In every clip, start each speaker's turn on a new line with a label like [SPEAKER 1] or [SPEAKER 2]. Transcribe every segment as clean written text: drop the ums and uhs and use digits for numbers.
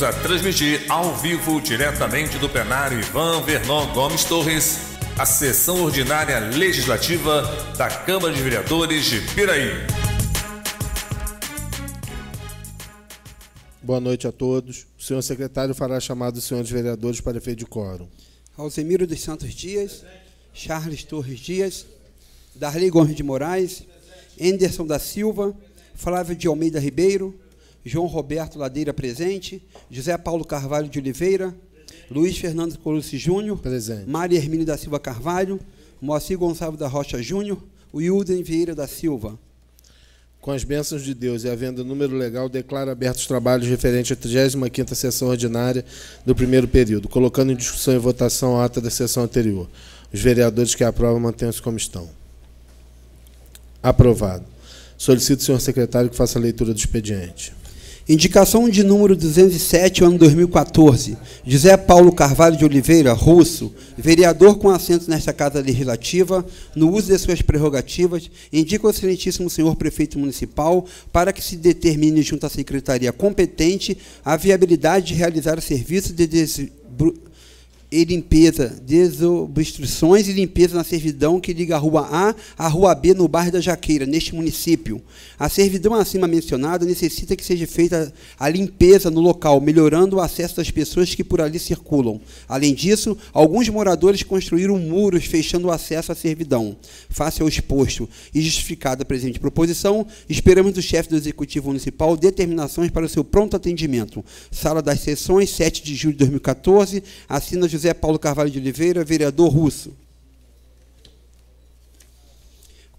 [SPEAKER 1] Voltamos a transmitir ao vivo, diretamente do plenário Ivan Vernon Gomes Torres, a sessão ordinária legislativa da Câmara de Vereadores de Piraí.
[SPEAKER 2] Boa noite a todos. O senhor secretário fará chamado dos senhores vereadores para efeito de quórum.
[SPEAKER 3] Alzemiro dos Santos Dias, Charles Torres Dias, Darley Gomes de Moraes, Enderson da Silva, Flávio de Almeida Ribeiro, João Roberto Ladeira presente, José Paulo Carvalho de Oliveira, Luiz Fernando Colucci Júnior, presente. Maria Hermínio da Silva Carvalho, Moacir Gonçalves da Rocha Júnior, Wilden Vieira da Silva.
[SPEAKER 2] Com as bênçãos de Deus e havendo número legal, declaro abertos os trabalhos referentes à 35ª sessão ordinária do primeiro período, colocando em discussão e votação a ata da sessão anterior. Os vereadores que aprovam mantenham-se como estão. Aprovado. Solicito ao senhor secretário que faça a leitura do expediente.
[SPEAKER 3] Indicação de número 207, ano 2014. José Paulo Carvalho de Oliveira, russo, vereador com assento nesta Casa Legislativa, no uso de suas prerrogativas, indica ao excelentíssimo senhor prefeito municipal para que se determine junto à secretaria competente a viabilidade de realizar o serviço de desobstruções e limpeza na servidão que liga a Rua A à Rua B no bairro da Jaqueira, neste município. A servidão acima mencionada necessita que seja feita a limpeza no local, melhorando o acesso das pessoas que por ali circulam. Além disso, alguns moradores construíram muros fechando o acesso à servidão. Face ao exposto e justificada a presente proposição, esperamos do chefe do Executivo Municipal determinações para o seu pronto atendimento. Sala das Sessões, 7 de julho de 2014, assina José Paulo Carvalho de Oliveira, vereador russo.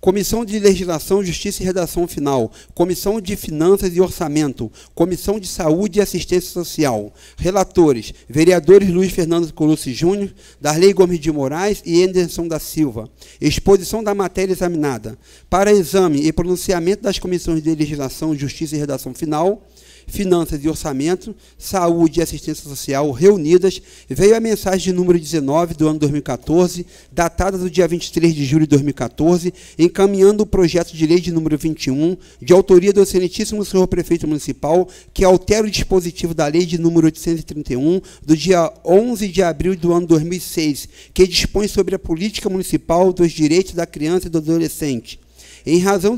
[SPEAKER 3] Comissão de Legislação, Justiça e Redação Final, Comissão de Finanças e Orçamento, Comissão de Saúde e Assistência Social. Relatores, vereadores Luiz Fernando Colucci Júnior, Darley Gomes de Moraes e Enderson da Silva. Exposição da matéria examinada. Para exame e pronunciamento das Comissões de Legislação, Justiça e Redação Final, Finanças e Orçamento, Saúde e Assistência Social reunidas, veio a mensagem de número 19 do ano 2014, datada do dia 23 de julho de 2014, encaminhando o projeto de lei de número 21, de autoria do excelentíssimo senhor prefeito municipal, que altera o dispositivo da lei de número 831, do dia 11 de abril do ano 2006, que dispõe sobre a política municipal dos direitos da criança e do adolescente. Em razão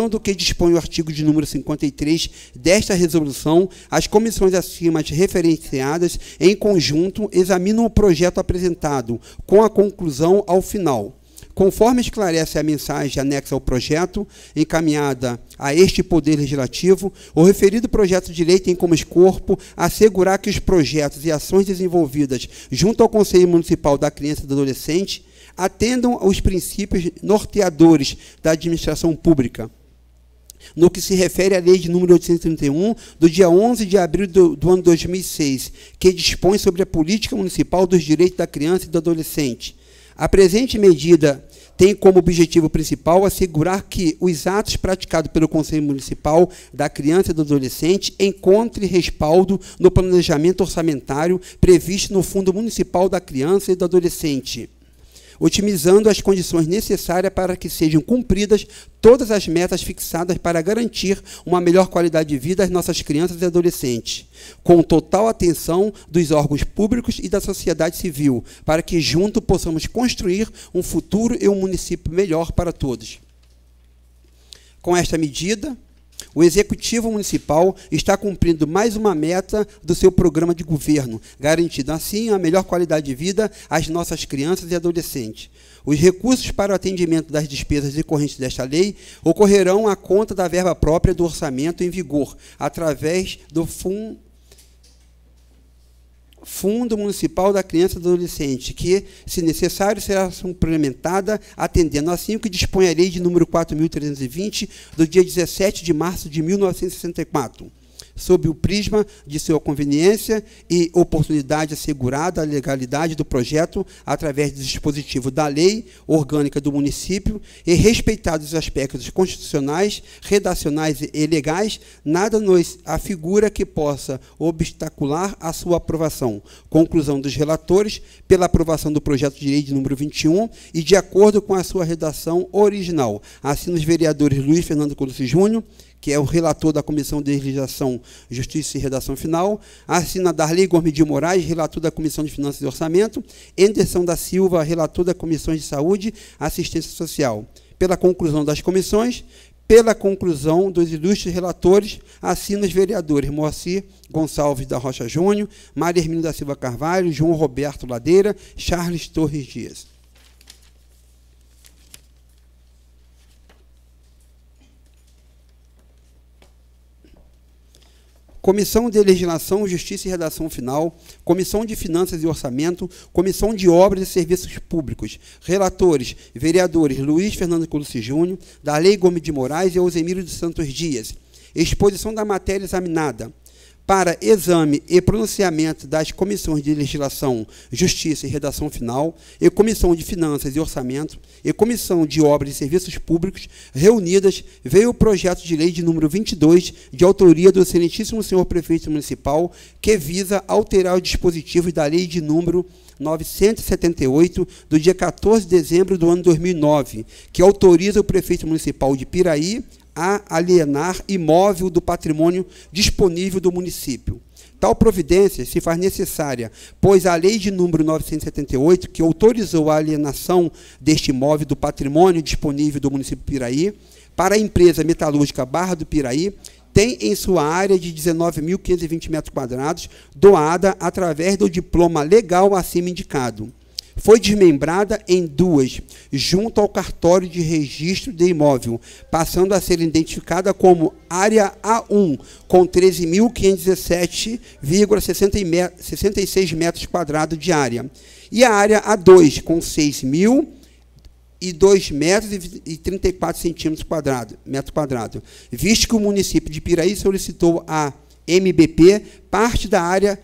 [SPEAKER 3] do que dispõe o artigo de número 53 desta resolução, as comissões acima referenciadas, em conjunto, examinam o projeto apresentado, com a conclusão ao final. Conforme esclarece a mensagem anexa ao projeto, encaminhada a este Poder Legislativo, o referido projeto de lei tem como escopo assegurar que os projetos e ações desenvolvidas junto ao Conselho Municipal da Criança e do Adolescente atendam aos princípios norteadores da administração pública, no que se refere à lei de número 831, do dia 11 de abril do ano 2006, que dispõe sobre a política municipal dos direitos da criança e do adolescente. A presente medida tem como objetivo principal assegurar que os atos praticados pelo Conselho Municipal da Criança e do Adolescente encontrem respaldo no planejamento orçamentário previsto no Fundo Municipal da Criança e do Adolescente, otimizando as condições necessárias para que sejam cumpridas todas as metas fixadas para garantir uma melhor qualidade de vida às nossas crianças e adolescentes, com total atenção dos órgãos públicos e da sociedade civil, para que juntos possamos construir um futuro e um município melhor para todos. Com esta medida, o Executivo Municipal está cumprindo mais uma meta do seu programa de governo, garantindo assim a melhor qualidade de vida às nossas crianças e adolescentes. Os recursos para o atendimento das despesas decorrentes desta lei ocorrerão à conta da verba própria do orçamento em vigor, através do Fundo Municipal da Criança e do Adolescente, que, se necessário, será suplementada, atendendo assim o que dispõe a Lei de número 4.320, do dia 17 de março de 1964. Sob o prisma de sua conveniência e oportunidade assegurada a legalidade do projeto através do dispositivo da lei orgânica do município e respeitados os aspectos constitucionais, redacionais e legais, nada nos afigura que possa obstacular a sua aprovação. Conclusão dos relatores, pela aprovação do projeto de lei de número 21 e de acordo com a sua redação original. Assim, os vereadores Luiz Fernando Colucci Júnior, que é o relator da Comissão de Legislação, Justiça e Redação Final. Assina Darley Gomes de Moraes, relator da Comissão de Finanças e Orçamento. Anderson da Silva, relator da Comissão de Saúde e Assistência Social. Pela conclusão das comissões, pela conclusão dos ilustres relatores, assinam os vereadores Moacir Gonçalves da Rocha Júnior, Maria Hermínia da Silva Carvalho, João Roberto Ladeira, Charles Torres Dias. Comissão de Legislação, Justiça e Redação Final, Comissão de Finanças e Orçamento, Comissão de Obras e Serviços Públicos. Relatores, vereadores Luiz Fernando Colucci Júnior, Darley Gomes de Moraes e Eusemírio dos Santos Dias. Exposição da matéria examinada. Para exame e pronunciamento das Comissões de Legislação, Justiça e Redação Final, e Comissão de Finanças e Orçamento, e Comissão de Obras e Serviços Públicos, reunidas, veio o projeto de lei de número 22, de autoria do excelentíssimo senhor prefeito municipal, que visa alterar os dispositivos da lei de número 978, do dia 14 de dezembro do ano 2009, que autoriza o prefeito municipal de Piraí a alienar imóvel do patrimônio disponível do município. Tal providência se faz necessária, pois a lei de número 978, que autorizou a alienação deste imóvel do patrimônio disponível do município de Piraí, para a empresa metalúrgica Barra do Piraí, tem em sua área de 19.520 metros quadrados, doada através do diploma legal acima indicado. Foi desmembrada em duas, junto ao cartório de registro de imóvel, passando a ser identificada como área A1, com 13.517,66 metros quadrados de área, e a área A2, com 6.002 metros e 34 centímetros metro quadrado, visto que o município de Piraí solicitou a MBP parte da área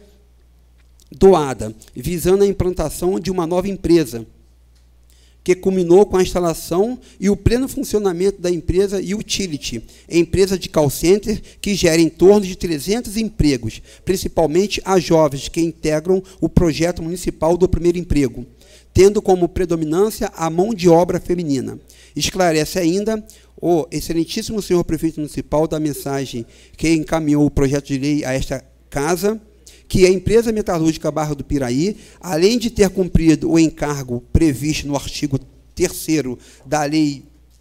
[SPEAKER 3] doada, visando a implantação de uma nova empresa, que culminou com a instalação e o pleno funcionamento da empresa Utility, empresa de call center que gera em torno de 300 empregos, principalmente a jovens que integram o projeto municipal do primeiro emprego, tendo como predominância a mão de obra feminina. Esclarece ainda o excelentíssimo senhor prefeito municipal da mensagem que encaminhou o projeto de lei a esta casa, que a empresa metalúrgica Barra do Piraí, além de ter cumprido o encargo previsto no artigo 3º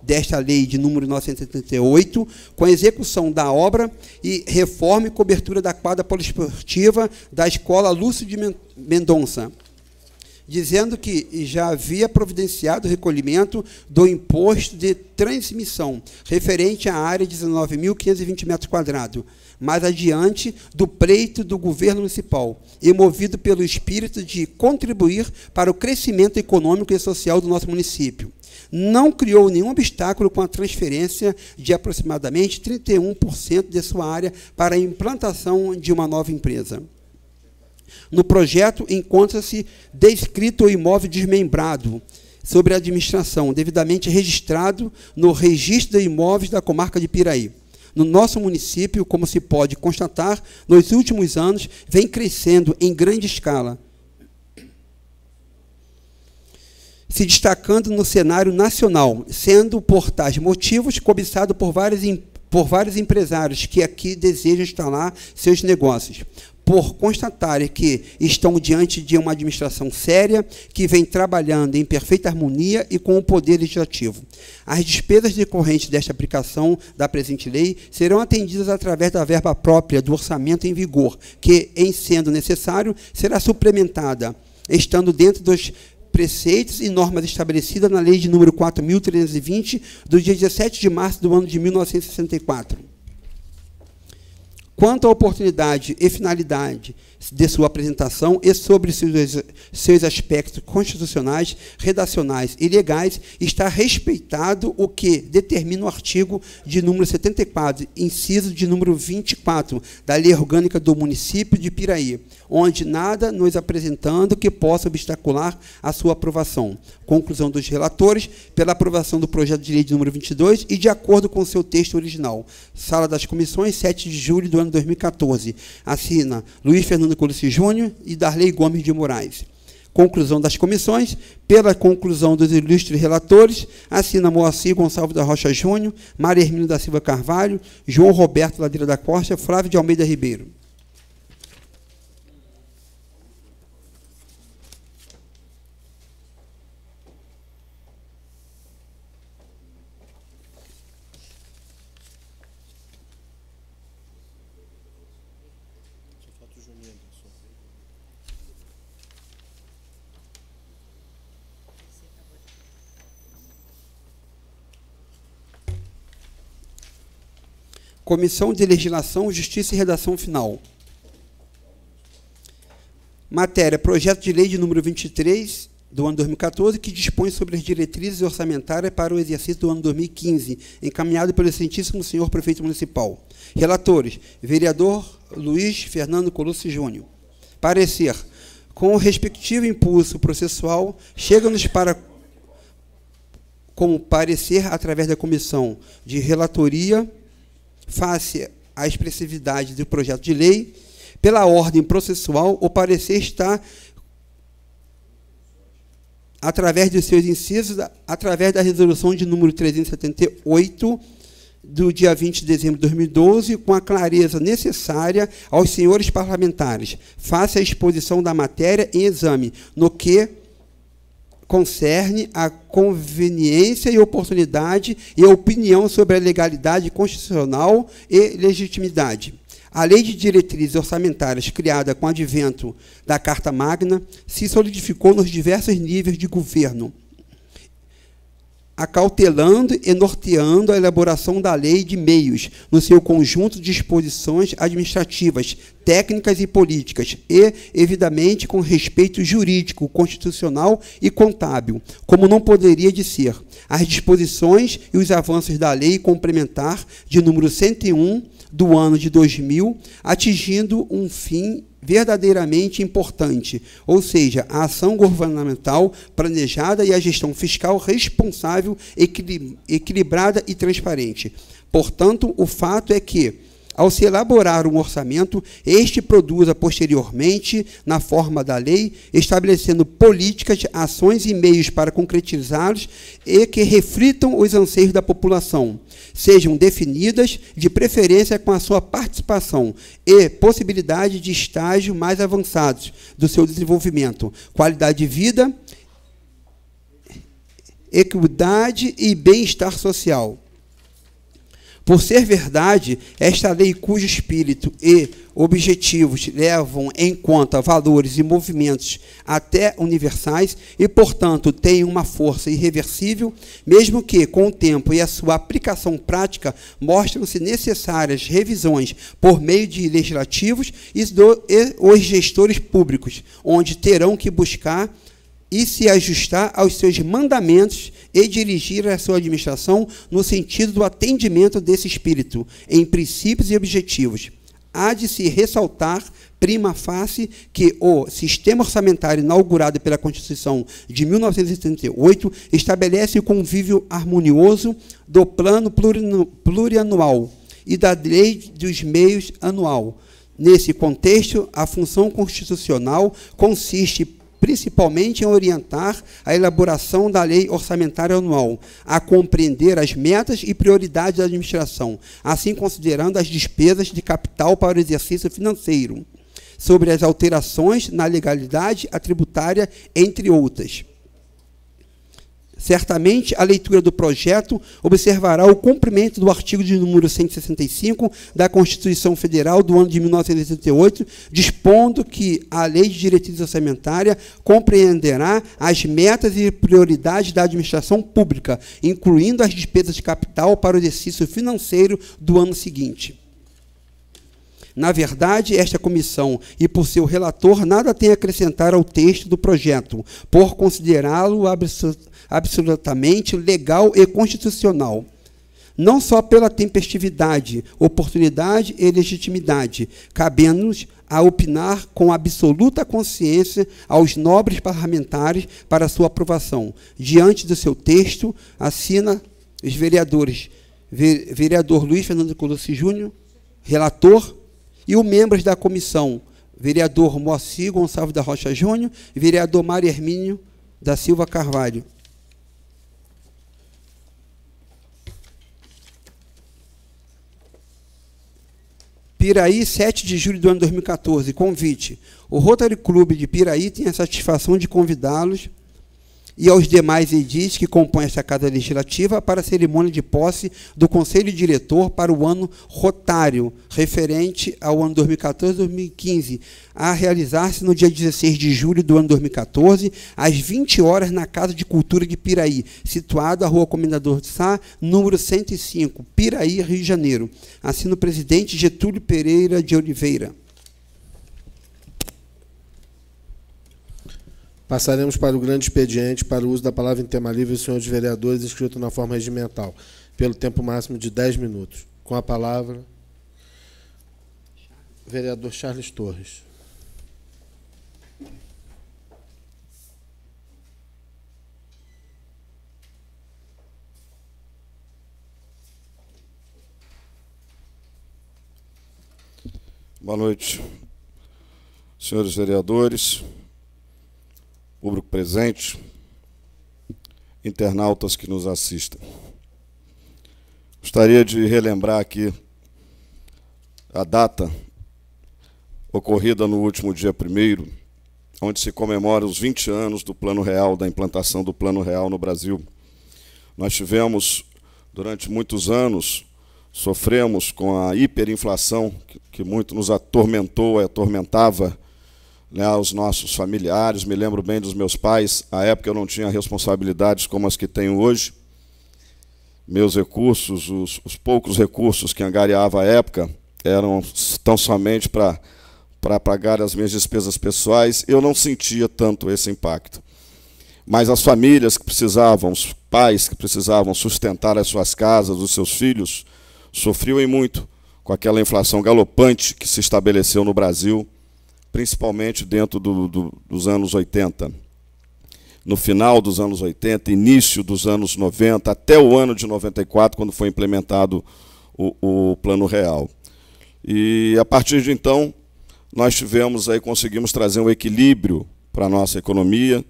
[SPEAKER 3] desta lei de número 978, com a execução da obra e reforma e cobertura da quadra poliesportiva da Escola Lúcio de Mendonça, dizendo que já havia providenciado o recolhimento do imposto de transmissão, referente à área de 19.520 metros quadrados, mais adiante do pleito do governo municipal, e movido pelo espírito de contribuir para o crescimento econômico e social do nosso município. Não criou nenhum obstáculo com a transferência de aproximadamente 31% de sua área para a implantação de uma nova empresa. No projeto encontra-se descrito o imóvel desmembrado sobre a administração, devidamente registrado no Registro de Imóveis da Comarca de Piraí. No nosso município, como se pode constatar, nos últimos anos, vem crescendo em grande escala, se destacando no cenário nacional, sendo, por tais motivos, cobiçado por vários empresários que aqui desejam instalar seus negócios, por constatarem que estão diante de uma administração séria que vem trabalhando em perfeita harmonia e com o poder legislativo. As despesas decorrentes desta aplicação da presente lei serão atendidas através da verba própria do orçamento em vigor, que, em sendo necessário, será suplementada, estando dentro dos preceitos e normas estabelecidas na lei de número 4.320, do dia 17 de março do ano de 1964. Quanto à oportunidade e finalidade de sua apresentação e sobre seus aspectos constitucionais, redacionais e legais, está respeitado o que determina o artigo de número 74, inciso de número 24, da Lei Orgânica do Município de Piraí, onde nada nos apresentando que possa obstacular a sua aprovação. Conclusão dos relatores, pela aprovação do projeto de lei de número 22 e de acordo com seu texto original. Sala das Comissões, 7 de julho do ano 2014. Assina Luiz Fernando Colucci Júnior e Darley Gomes de Moraes. Conclusão das comissões. Pela conclusão dos ilustres relatores, assina Moacir Gonçalves da Rocha Júnior, Maria Hermínia da Silva Carvalho, João Roberto Ladeira da Costa, Flávio de Almeida Ribeiro. Comissão de Legislação, Justiça e Redação Final. Matéria: projeto de lei de número 23, do ano 2014, que dispõe sobre as diretrizes orçamentárias para o exercício do ano 2015, encaminhado pelo excelentíssimo senhor prefeito municipal. Relatores: vereador Luiz Fernando Colucci Júnior. Parecer: com o respectivo impulso processual, chega-nos para como parecer através da comissão de relatoria, face à expressividade do projeto de lei, pela ordem processual, o parecer está, através dos seus incisos, através da resolução de número 378, do dia 20 de dezembro de 2012, com a clareza necessária aos senhores parlamentares, face à exposição da matéria em exame, no que concerne a conveniência e oportunidade e a opinião sobre a legalidade constitucional e legitimidade. A Lei de Diretrizes Orçamentárias, criada com o advento da Carta Magna, se solidificou nos diversos níveis de governo, acautelando e norteando a elaboração da lei de meios, no seu conjunto de disposições administrativas, técnicas e políticas, e, evidentemente, com respeito jurídico, constitucional e contábil, como não poderia de ser. As disposições e os avanços da lei complementar de número 101, do ano de 2000, atingindo um fim verdadeiramente importante, ou seja, a ação governamental planejada e a gestão fiscal responsável, equilibrada e transparente. Portanto, o fato é que, ao se elaborar um orçamento, este produza posteriormente, na forma da lei, estabelecendo políticas, ações e meios para concretizá-los e que reflitam os anseios da população, sejam definidas, de preferência com a sua participação e possibilidade de estágio mais avançados do seu desenvolvimento, qualidade de vida, equidade e bem-estar social. Por ser verdade, esta lei, cujo espírito e objetivos levam em conta valores e movimentos até universais e, portanto, tem uma força irreversível, mesmo que, com o tempo e a sua aplicação prática, mostram-se necessárias revisões por meio de legislativos e os gestores públicos, onde terão que buscar e se ajustar aos seus mandamentos e dirigir a sua administração no sentido do atendimento desse espírito, em princípios e objetivos. Há de se ressaltar, prima facie, que o sistema orçamentário inaugurado pela Constituição de 1988 estabelece o convívio harmonioso do plano plurianual e da lei dos meios anual. Nesse contexto, a função constitucional consiste principalmente em orientar a elaboração da lei orçamentária anual, a compreender as metas e prioridades da administração, assim considerando as despesas de capital para o exercício financeiro, sobre as alterações na legalidade tributária, entre outras. Certamente, a leitura do projeto observará o cumprimento do artigo de número 165 da Constituição Federal do ano de 1988, dispondo que a Lei de Diretrizes Orçamentárias compreenderá as metas e prioridades da administração pública, incluindo as despesas de capital para o exercício financeiro do ano seguinte. Na verdade, esta comissão, e por seu relator, nada tem a acrescentar ao texto do projeto, por considerá-lo absolutamente legal e constitucional, não só pela tempestividade, oportunidade e legitimidade, cabendo-nos a opinar com absoluta consciência aos nobres parlamentares para sua aprovação. Diante do seu texto, assina os vereadores, vereador Luiz Fernando Colucci Júnior, relator, e os membros da comissão, vereador Moacir Gonçalves da Rocha Júnior e vereador Mário Hermínio da Silva Carvalho. Piraí, 7 de julho do ano 2014, convite. O Rotary Clube de Piraí tem a satisfação de convidá-los e aos demais edis que compõem esta Casa Legislativa para a cerimônia de posse do Conselho Diretor para o ano rotário, referente ao ano 2014-2015, a realizar-se no dia 16 de julho do ano 2014, às 20 horas, na Casa de Cultura de Piraí, situado à Rua Comendador de Sá, número 105, Piraí, Rio de Janeiro. Assina o presidente Getúlio Pereira de Oliveira.
[SPEAKER 2] Passaremos para o grande expediente, para o uso da palavra em tema livre, os senhores vereadores, inscritos na forma regimental, pelo tempo máximo de 10 minutos. Com a palavra, vereador Charles Torres.
[SPEAKER 4] Boa noite, senhores vereadores, público presente, internautas que nos assistem. Gostaria de relembrar aqui a data ocorrida no último dia 1º, onde se comemora os 20 anos do Plano Real, da implantação do Plano Real no Brasil. Nós tivemos, durante muitos anos, sofremos com a hiperinflação, que muito nos atormentou e atormentava, né, os nossos familiares. Me lembro bem dos meus pais. À época eu não tinha responsabilidades como as que tenho hoje. Meus recursos, os poucos recursos que angariava à época, eram tão somente para pagar as minhas despesas pessoais. Eu não sentia tanto esse impacto. Mas as famílias que precisavam, os pais que precisavam sustentar as suas casas, os seus filhos, sofriam e muito com aquela inflação galopante que se estabeleceu no Brasil, principalmente dentro dos anos 80. No final dos anos 80, início dos anos 90, até o ano de 94, quando foi implementado o Plano Real. E, a partir de então, nós conseguimos trazer um equilíbrio para a nossa economia,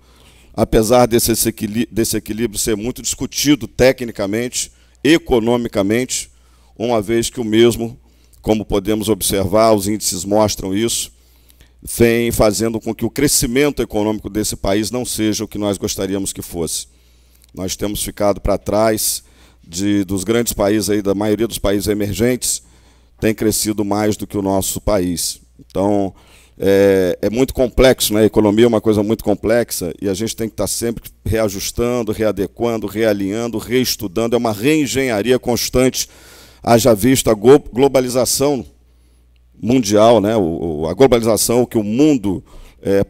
[SPEAKER 4] apesar desse equilíbrio ser muito discutido tecnicamente, economicamente, uma vez que o mesmo, como podemos observar, os índices mostram isso, vem fazendo com que o crescimento econômico desse país não seja o que nós gostaríamos que fosse. Nós temos ficado para trás dos grandes países, aí, da maioria dos países emergentes, tem crescido mais do que o nosso país. Então, é muito complexo, né? A economia é uma coisa muito complexa e a gente tem que estar sempre reajustando, readequando, realinhando, reestudando. É uma reengenharia constante, haja vista a globalização mundial, né? A globalização que o mundo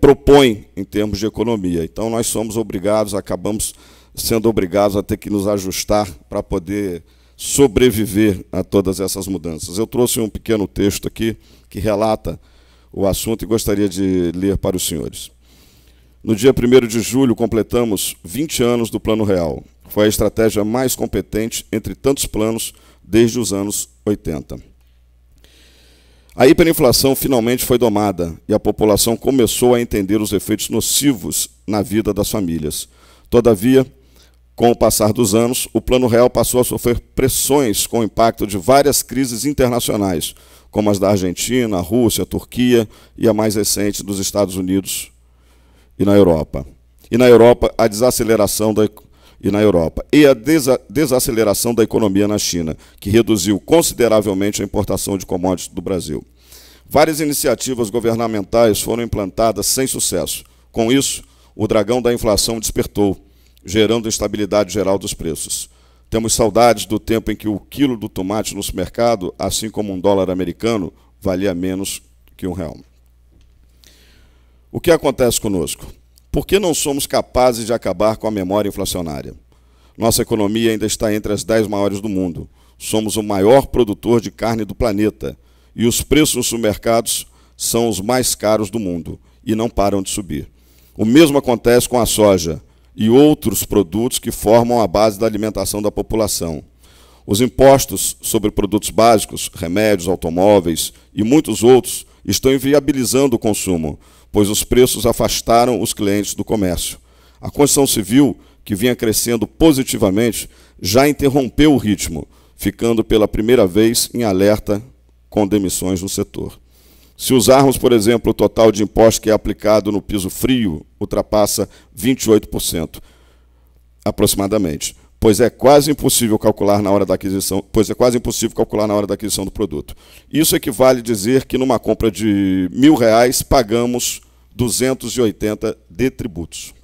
[SPEAKER 4] propõe em termos de economia. Então, nós somos obrigados, acabamos sendo obrigados a ter que nos ajustar para poder sobreviver a todas essas mudanças. Eu trouxe um pequeno texto aqui que relata o assunto e gostaria de ler para os senhores. No dia 1º de julho, completamos 20 anos do Plano Real. Foi a estratégia mais competente entre tantos planos desde os anos 80. A hiperinflação finalmente foi domada e a população começou a entender os efeitos nocivos na vida das famílias. Todavia, com o passar dos anos, o Plano Real passou a sofrer pressões com o impacto de várias crises internacionais, como as da Argentina, a Rússia, a Turquia e a mais recente dos Estados Unidos e na Europa. E na Europa, a desaceleração da economia na China, que reduziu consideravelmente a importação de commodities do Brasil. Várias iniciativas governamentais foram implantadas sem sucesso. Com isso, o dragão da inflação despertou, gerando instabilidade geral dos preços. Temos saudades do tempo em que o quilo do tomate no supermercado, assim como um dólar americano, valia menos que R$1. O que acontece conosco? Por que não somos capazes de acabar com a memória inflacionária? Nossa economia ainda está entre as 10 maiores do mundo. Somos o maior produtor de carne do planeta. E os preços nos supermercados são os mais caros do mundo e não param de subir. O mesmo acontece com a soja e outros produtos que formam a base da alimentação da população. Os impostos sobre produtos básicos, remédios, automóveis e muitos outros estão inviabilizando o consumo, pois os preços afastaram os clientes do comércio. A construção civil, que vinha crescendo positivamente, já interrompeu o ritmo, ficando pela primeira vez em alerta com demissões no setor. Se usarmos, por exemplo, o total de imposto que é aplicado no piso frio, ultrapassa 28%, aproximadamente, pois é quase impossível calcular na hora da aquisição do produto. Isso equivale a dizer que numa compra de R$ 1.000 pagamos 280 de tributos.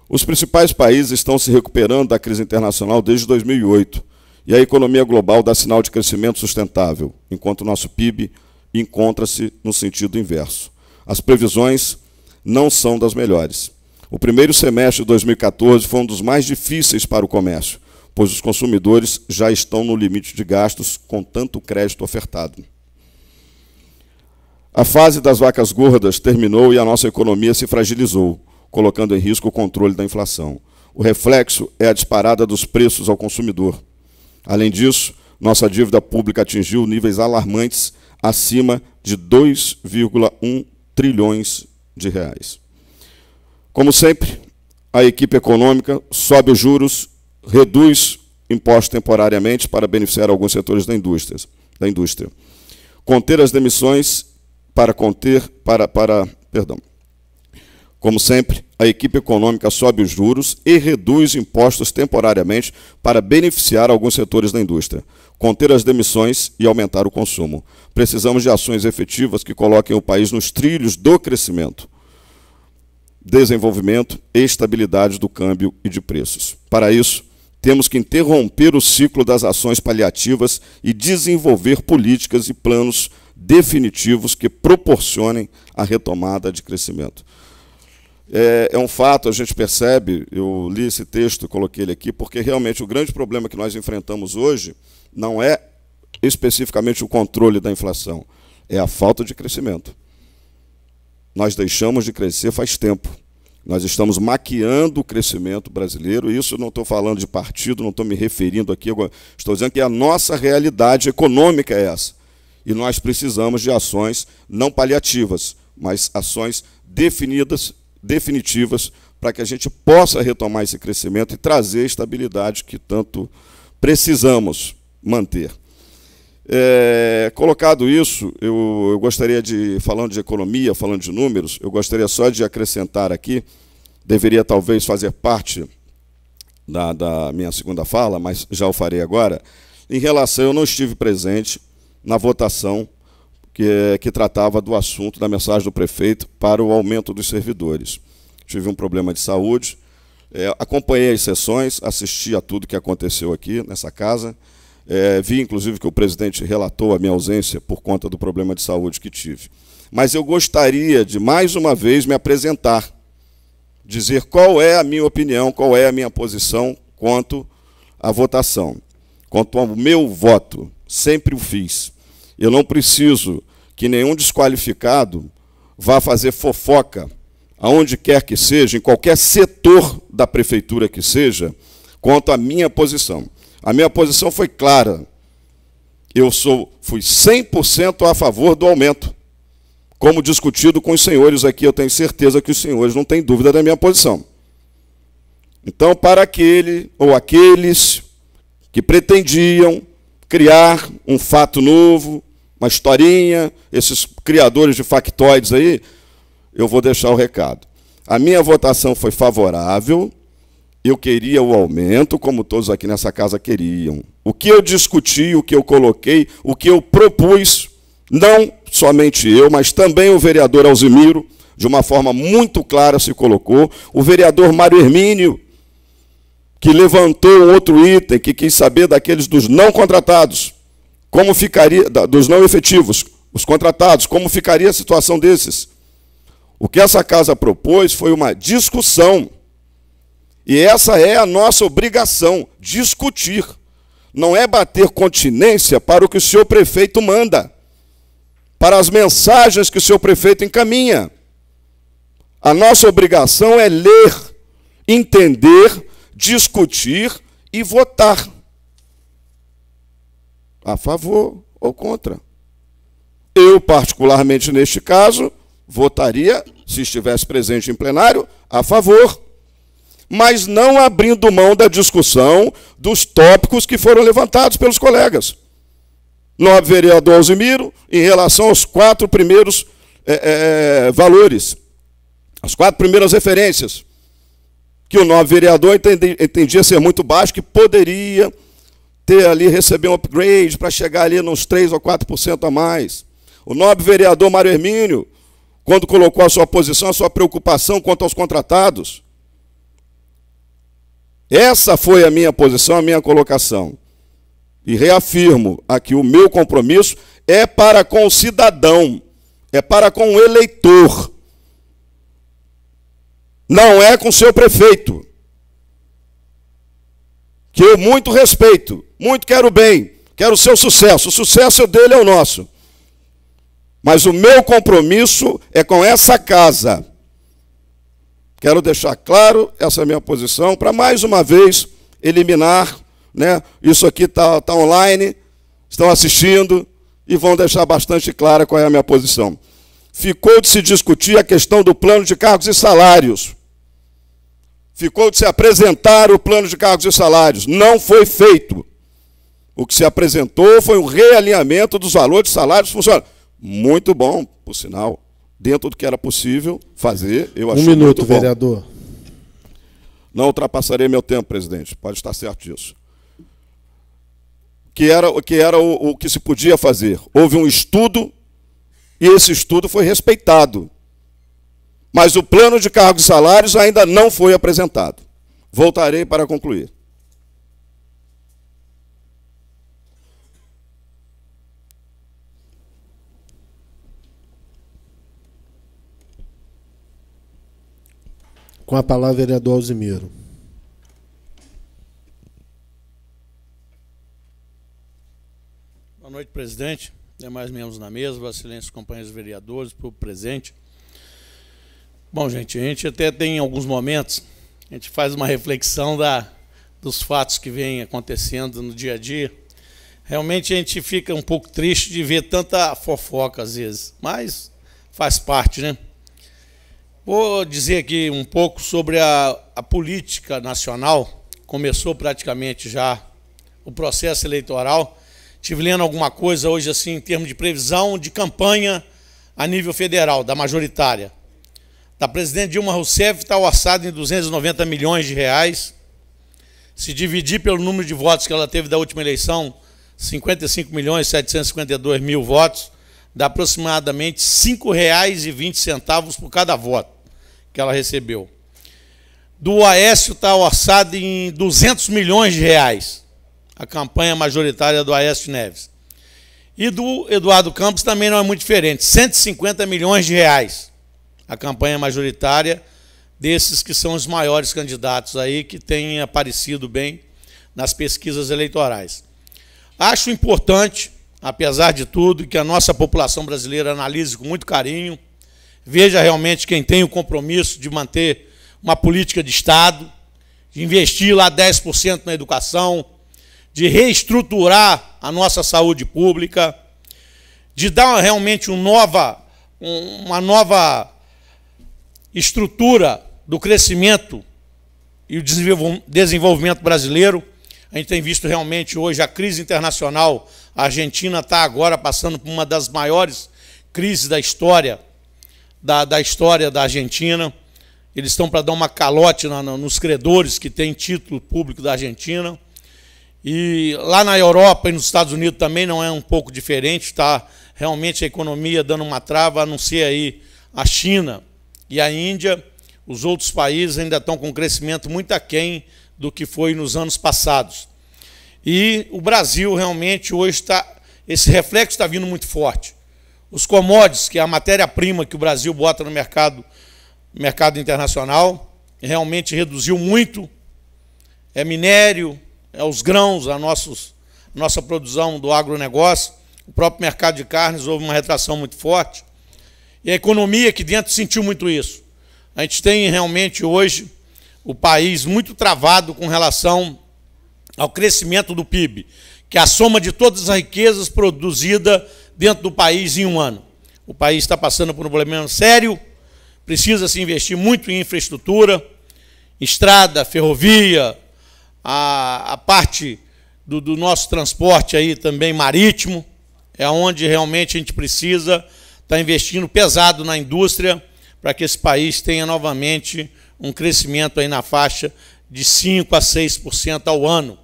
[SPEAKER 4] Os principais países estão se recuperando da crise internacional desde 2008, e a economia global dá sinal de crescimento sustentável, enquanto o nosso PIB encontra-se no sentido inverso. As previsões não são das melhores. O primeiro semestre de 2014 foi um dos mais difíceis para o comércio, pois os consumidores já estão no limite de gastos com tanto crédito ofertado. A fase das vacas gordas terminou e a nossa economia se fragilizou, colocando em risco o controle da inflação. O reflexo é a disparada dos preços ao consumidor. Além disso, nossa dívida pública atingiu níveis alarmantes acima de 2,1 trilhões de reais. Como sempre, a equipe econômica sobe os juros, reduz impostos temporariamente para beneficiar alguns setores da indústria. Conter as demissões Como sempre, a equipe econômica sobe os juros e reduz impostos temporariamente para beneficiar alguns setores da indústria, conter as demissões e aumentar o consumo. Precisamos de ações efetivas que coloquem o país nos trilhos do crescimento, desenvolvimento e estabilidade do câmbio e de preços. Para isso, temos que interromper o ciclo das ações paliativas e desenvolver políticas e planos definitivos que proporcionem a retomada de crescimento. É um fato, a gente percebe, eu li esse texto e coloquei ele aqui, porque realmente o grande problema que nós enfrentamos hoje não é especificamente o controle da inflação, é a falta de crescimento. Nós deixamos de crescer faz tempo. Nós estamos maquiando o crescimento brasileiro, e isso não estou falando de partido, não estou me referindo aqui, estou dizendo que a nossa realidade econômica é essa. E nós precisamos de ações não paliativas, mas ações definitivas para que a gente possa retomar esse crescimento e trazer a estabilidade que tanto precisamos manter. Colocado isso, eu gostaria de, falando de economia, falando de números, eu gostaria só de acrescentar aqui, deveria talvez fazer parte da minha segunda fala, mas já o farei agora, em relação, eu não estive presente na votação que tratava do assunto da mensagem do prefeito para o aumento dos servidores. Tive um problema de saúde, acompanhei as sessões, assisti a tudo que aconteceu aqui nessa casa, vi, inclusive, que o presidente relatou a minha ausência por conta do problema de saúde que tive. Mas eu gostaria de, mais uma vez, me apresentar, dizer qual é a minha opinião, qual é a minha posição quanto à votação, quanto ao meu voto. Sempre o fiz. Eu não preciso que nenhum desqualificado vá fazer fofoca, aonde quer que seja, em qualquer setor da prefeitura que seja, quanto à minha posição. A minha posição foi clara. Eu fui 100% a favor do aumento. Como discutido com os senhores aqui, eu tenho certeza que os senhores não têm dúvida da minha posição. Então, para aquele ou aqueles que pretendiam criar um fato novo, uma historinha, esses criadores de factoides aí, eu vou deixar o recado. A minha votação foi favorável, eu queria o aumento, como todos aqui nessa casa queriam. O que eu discuti, o que eu coloquei, o que eu propus, não somente eu, mas também o vereador Alzimiro, de uma forma muito clara se colocou, o vereador Mário Hermínio, que levantou um outro item, que quis saber daqueles dos não contratados, como ficaria, dos não efetivos, os contratados, como ficaria a situação desses. O que essa casa propôs foi uma discussão, e essa é a nossa obrigação, discutir. Não é bater continência para o que o senhor prefeito manda, para as mensagens que o senhor prefeito encaminha. A nossa obrigação é ler, entender, discutir e votar. A favor ou contra. Eu, particularmente neste caso, votaria, se estivesse presente em plenário, a favor, mas não abrindo mão da discussão dos tópicos que foram levantados pelos colegas. Nobre vereador Alzimiro, em relação aos 4 primeiros valores, as 4 primeiras referências, que o nobre vereador entendia ser muito baixo, que poderia ter ali, receber um upgrade para chegar ali nos 3 ou 4% a mais. O nobre vereador Mário Hermínio, quando colocou a sua posição, a sua preocupação quanto aos contratados. Essa foi a minha posição, a minha colocação. E reafirmo aqui, o meu compromisso é para com o cidadão, é para com o eleitor. Não é com o seu prefeito, que eu muito respeito, muito quero bem, quero o seu sucesso. O sucesso dele é o nosso. Mas o meu compromisso é com essa casa. Quero deixar claro essa minha posição para, mais uma vez, eliminar, né? Isso aqui está online, estão assistindo e vão deixar bastante clara qual é a minha posição. Ficou de se discutir a questão do plano de cargos e salários. Ficou de se apresentar o plano de cargos e salários. Não foi feito. O que se apresentou foi um realinhamento dos valores de salários funcionários. Muito bom, por sinal. Dentro do que era possível fazer, eu achei muito bom. 1 minuto,
[SPEAKER 2] vereador.
[SPEAKER 4] Não ultrapassarei meu tempo, presidente. Pode estar certo disso. Que era o que se podia fazer. Houve um estudo e esse estudo foi respeitado. Mas o plano de cargos e salários ainda não foi apresentado. Voltarei para concluir.
[SPEAKER 2] Com a palavra, vereador Alzimiro.
[SPEAKER 5] Boa noite, presidente. Demais membros na mesa, Vossa Excelência, companheiros vereadores, público presente. Bom, gente, a gente até tem alguns momentos, a gente faz uma reflexão dos fatos que vêm acontecendo no dia a dia. Realmente a gente fica um pouco triste de ver tanta fofoca às vezes, mas faz parte, né? Vou dizer aqui um pouco sobre a política nacional. Começou praticamente já o processo eleitoral. Estive lendo alguma coisa hoje assim em termos de previsão de campanha a nível federal, da majoritária. Da presidente Dilma Rousseff está orçado em 290 milhões de reais. Se dividir pelo número de votos que ela teve da última eleição, 55.752.000 votos, dá aproximadamente R$ 5,20 por cada voto que ela recebeu. Do Aécio está orçado em 200 milhões de reais, a campanha majoritária do Aécio Neves. E do Eduardo Campos também não é muito diferente, 150 milhões de reais, a campanha majoritária desses que são os maiores candidatos aí, que têm aparecido bem nas pesquisas eleitorais. Acho importante, apesar de tudo, que a nossa população brasileira analise com muito carinho, veja realmente quem tem o compromisso de manter uma política de Estado, de investir lá 10% na educação, de reestruturar a nossa saúde pública, de dar realmente uma nova estrutura do crescimento e o desenvolvimento brasileiro. A gente tem visto realmente hoje a crise internacional. A Argentina está agora passando por uma das maiores crises da história, da história da Argentina. Eles estão para dar uma calote nos credores que têm título público da Argentina. E lá na Europa e nos Estados Unidos também não é um pouco diferente, está realmente a economia dando uma trava, a não ser aí a China e a Índia. Os outros países ainda estão com um crescimento muito aquém do que foi nos anos passados. E o Brasil realmente hoje está, esse reflexo está vindo muito forte. Os commodities, que é a matéria-prima que o Brasil bota no mercado internacional, realmente reduziu muito. É minério, é os grãos, a nossa produção do agronegócio. O próprio mercado de carnes houve uma retração muito forte. E a economia aqui dentro sentiu muito isso. A gente tem realmente hoje o país muito travado com relação ao crescimento do PIB, que é a soma de todas as riquezas produzidas dentro do país em um ano. O país está passando por um problema sério, precisa se investir muito em infraestrutura, estrada, ferrovia, a parte do nosso transporte aí também marítimo, é onde realmente a gente precisa estar investindo pesado na indústria para que esse país tenha novamente um crescimento aí na faixa de 5% a 6% ao ano.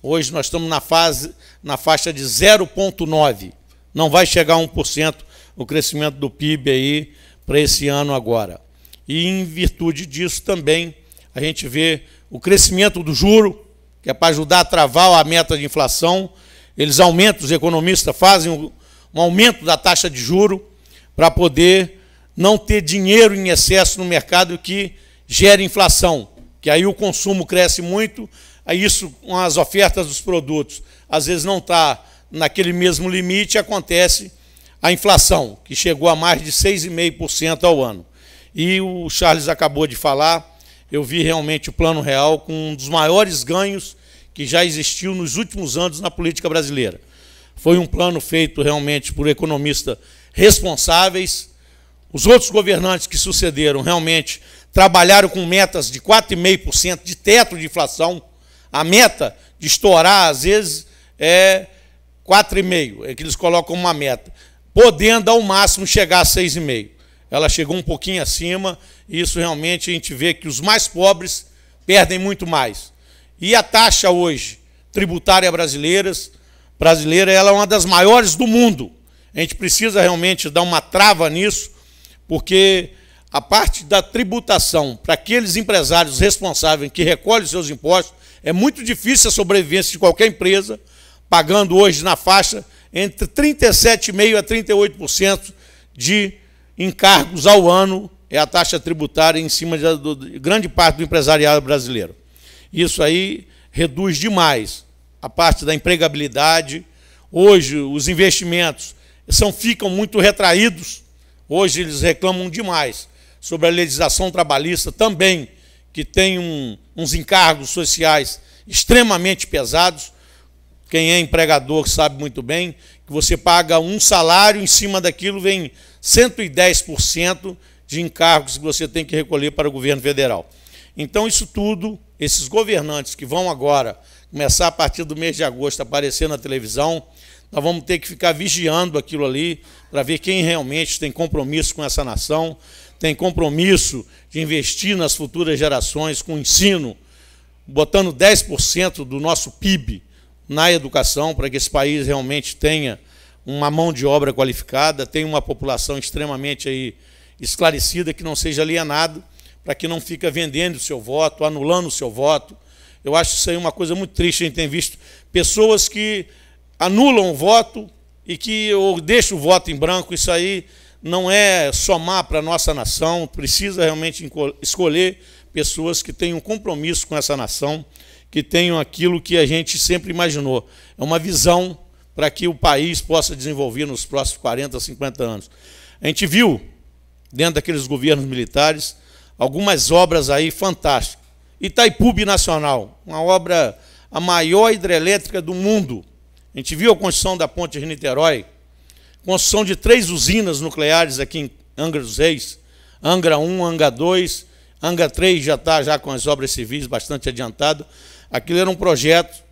[SPEAKER 5] Hoje nós estamos na faixa de 0,9%. Não vai chegar a 1% o crescimento do PIB aí para esse ano agora. E em virtude disso também a gente vê o crescimento do juro, que é para ajudar a travar a meta de inflação. Eles aumentam, os economistas fazem um aumento da taxa de juro para poder não ter dinheiro em excesso no mercado que gera inflação, que aí o consumo cresce muito, aí isso com as ofertas dos produtos, às vezes não está naquele mesmo limite, acontece a inflação, que chegou a mais de 6,5% ao ano. E o Charles acabou de falar, eu vi realmente o Plano Real com um dos maiores ganhos que já existiu nos últimos anos na política brasileira. Foi um plano feito realmente por economistas responsáveis. Os outros governantes que sucederam realmente trabalharam com metas de 4,5% de teto de inflação. A meta de estourar, às vezes, é 4,5%, é que eles colocam uma meta, podendo ao máximo chegar a 6,5%. Ela chegou um pouquinho acima, e isso realmente a gente vê que os mais pobres perdem muito mais. E a taxa hoje tributária brasileira, ela é uma das maiores do mundo. A gente precisa realmente dar uma trava nisso, porque a parte da tributação para aqueles empresários responsáveis que recolhem os seus impostos, é muito difícil a sobrevivência de qualquer empresa, pagando hoje na faixa entre 37,5% a 38% de encargos ao ano, é a taxa tributária em cima de grande parte do empresariado brasileiro. Isso aí reduz demais a parte da empregabilidade. Hoje, os investimentos ficam muito retraídos. Hoje, eles reclamam demais sobre a legislação trabalhista também, que tem uns encargos sociais extremamente pesados. Quem é empregador sabe muito bem que você paga um salário, em cima daquilo vem 110% de encargos que você tem que recolher para o governo federal. Então, isso tudo, esses governantes que vão agora começar a partir do mês de agosto a aparecer na televisão, nós vamos ter que ficar vigiando aquilo ali para ver quem realmente tem compromisso com essa nação, tem compromisso de investir nas futuras gerações com ensino, botando 10% do nosso PIB na educação, para que esse país realmente tenha uma mão de obra qualificada, tenha uma população extremamente aí esclarecida, que não seja alienado, para que não fique vendendo o seu voto, anulando o seu voto. Eu acho isso aí uma coisa muito triste. A gente tem visto pessoas que anulam o voto ou deixam o voto em branco. Isso aí não é somar para a nossa nação. Precisa realmente escolher pessoas que tenham compromisso com essa nação, que tenham aquilo que a gente sempre imaginou. É uma visão para que o país possa desenvolver nos próximos 40, 50 anos. A gente viu, dentro daqueles governos militares, algumas obras aí fantásticas. Itaipu Binacional, uma obra, a maior hidrelétrica do mundo. A gente viu a construção da ponte de Niterói, construção de 3 usinas nucleares aqui em Angra dos Reis, Angra 1, Angra 2, Angra 3 já está já com as obras civis bastante adiantado. Aquilo era um projeto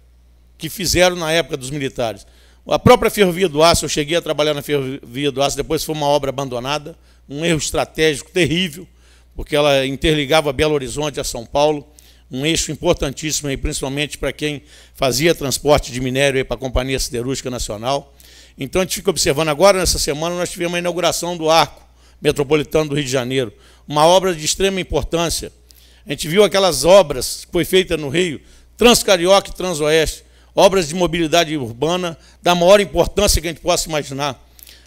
[SPEAKER 5] que fizeram na época dos militares. A própria Ferrovia do Aço, eu cheguei a trabalhar na Ferrovia do Aço, depois foi uma obra abandonada, um erro estratégico terrível, porque ela interligava Belo Horizonte a São Paulo, um eixo importantíssimo, aí, principalmente para quem fazia transporte de minério para a Companhia Siderúrgica Nacional. Então, a gente fica observando agora, nessa semana, nós tivemos a inauguração do Arco Metropolitano do Rio de Janeiro, uma obra de extrema importância. A gente viu aquelas obras que foi feita no Rio, Transcarioca e Transoeste, obras de mobilidade urbana da maior importância que a gente possa imaginar.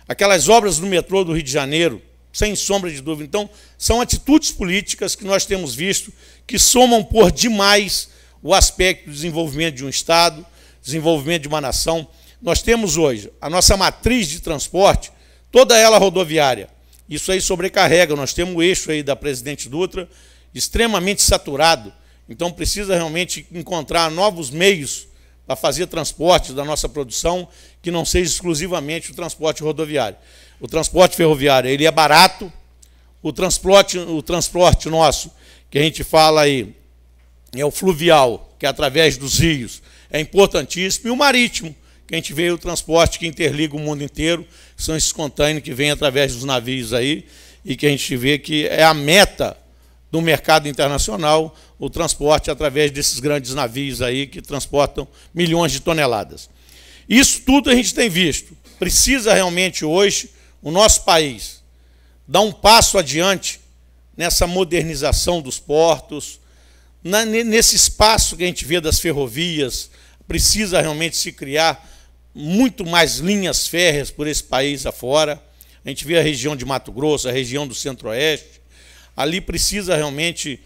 [SPEAKER 5] Aquelas obras no metrô do Rio de Janeiro, sem sombra de dúvida. Então, são atitudes políticas que nós temos visto que somam por demais o aspecto do desenvolvimento de um Estado, desenvolvimento de uma nação. Nós temos hoje a nossa matriz de transporte, toda ela rodoviária. Isso aí sobrecarrega. Nós temos o eixo aí da Presidente Dutra extremamente saturado. Então, precisa realmente encontrar novos meios para fazer transporte da nossa produção que não seja exclusivamente o transporte rodoviário. O transporte ferroviário ele é barato, o transporte nosso, que a gente fala aí, é o fluvial, que é através dos rios, é importantíssimo, e o marítimo, que a gente vê o transporte que interliga o mundo inteiro, que são esses containers que vêm através dos navios aí, e que a gente vê que é a meta do mercado internacional, o transporte através desses grandes navios aí que transportam milhões de toneladas. Isso tudo a gente tem visto. Precisa realmente hoje o nosso país dar um passo adiante nessa modernização dos portos, nesse espaço que a gente vê das ferrovias. Precisa realmente se criar muito mais linhas férreas por esse país afora. A gente vê a região de Mato Grosso, a região do Centro-Oeste. Ali precisa realmente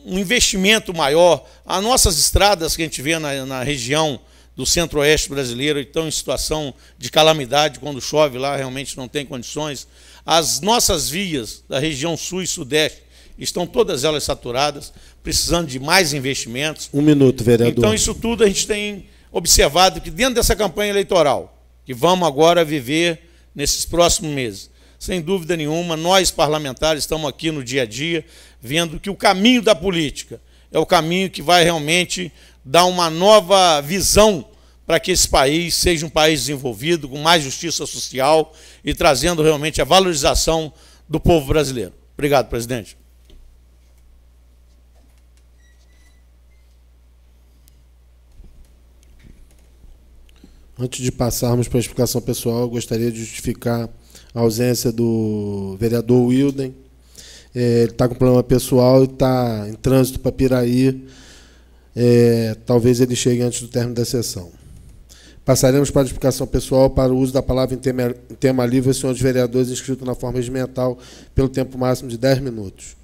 [SPEAKER 5] um investimento maior. As nossas estradas que a gente vê na região do Centro-Oeste brasileiro estão em situação de calamidade, quando chove lá realmente não tem condições. As nossas vias da região Sul e Sudeste estão todas elas saturadas, precisando de mais investimentos.
[SPEAKER 2] Um minuto, vereador.
[SPEAKER 5] Então, isso tudo a gente tem observado que dentro dessa campanha eleitoral, que vamos agora viver nesses próximos meses, sem dúvida nenhuma, nós parlamentares estamos aqui no dia a dia, vendo que o caminho da política é o caminho que vai realmente dar uma nova visão para que esse país seja um país desenvolvido, com mais justiça social e trazendo realmente a valorização do povo brasileiro. Obrigado, presidente.
[SPEAKER 2] Antes de passarmos para a explicação pessoal, eu gostaria de justificar a ausência do vereador Wilden. Ele está com problema pessoal e está em trânsito para Piraí. Talvez ele chegue antes do término da sessão. Passaremos para a explicação pessoal para o uso da palavra em tema livre aos senhores vereadores inscritos na forma regimental pelo tempo máximo de 10 minutos.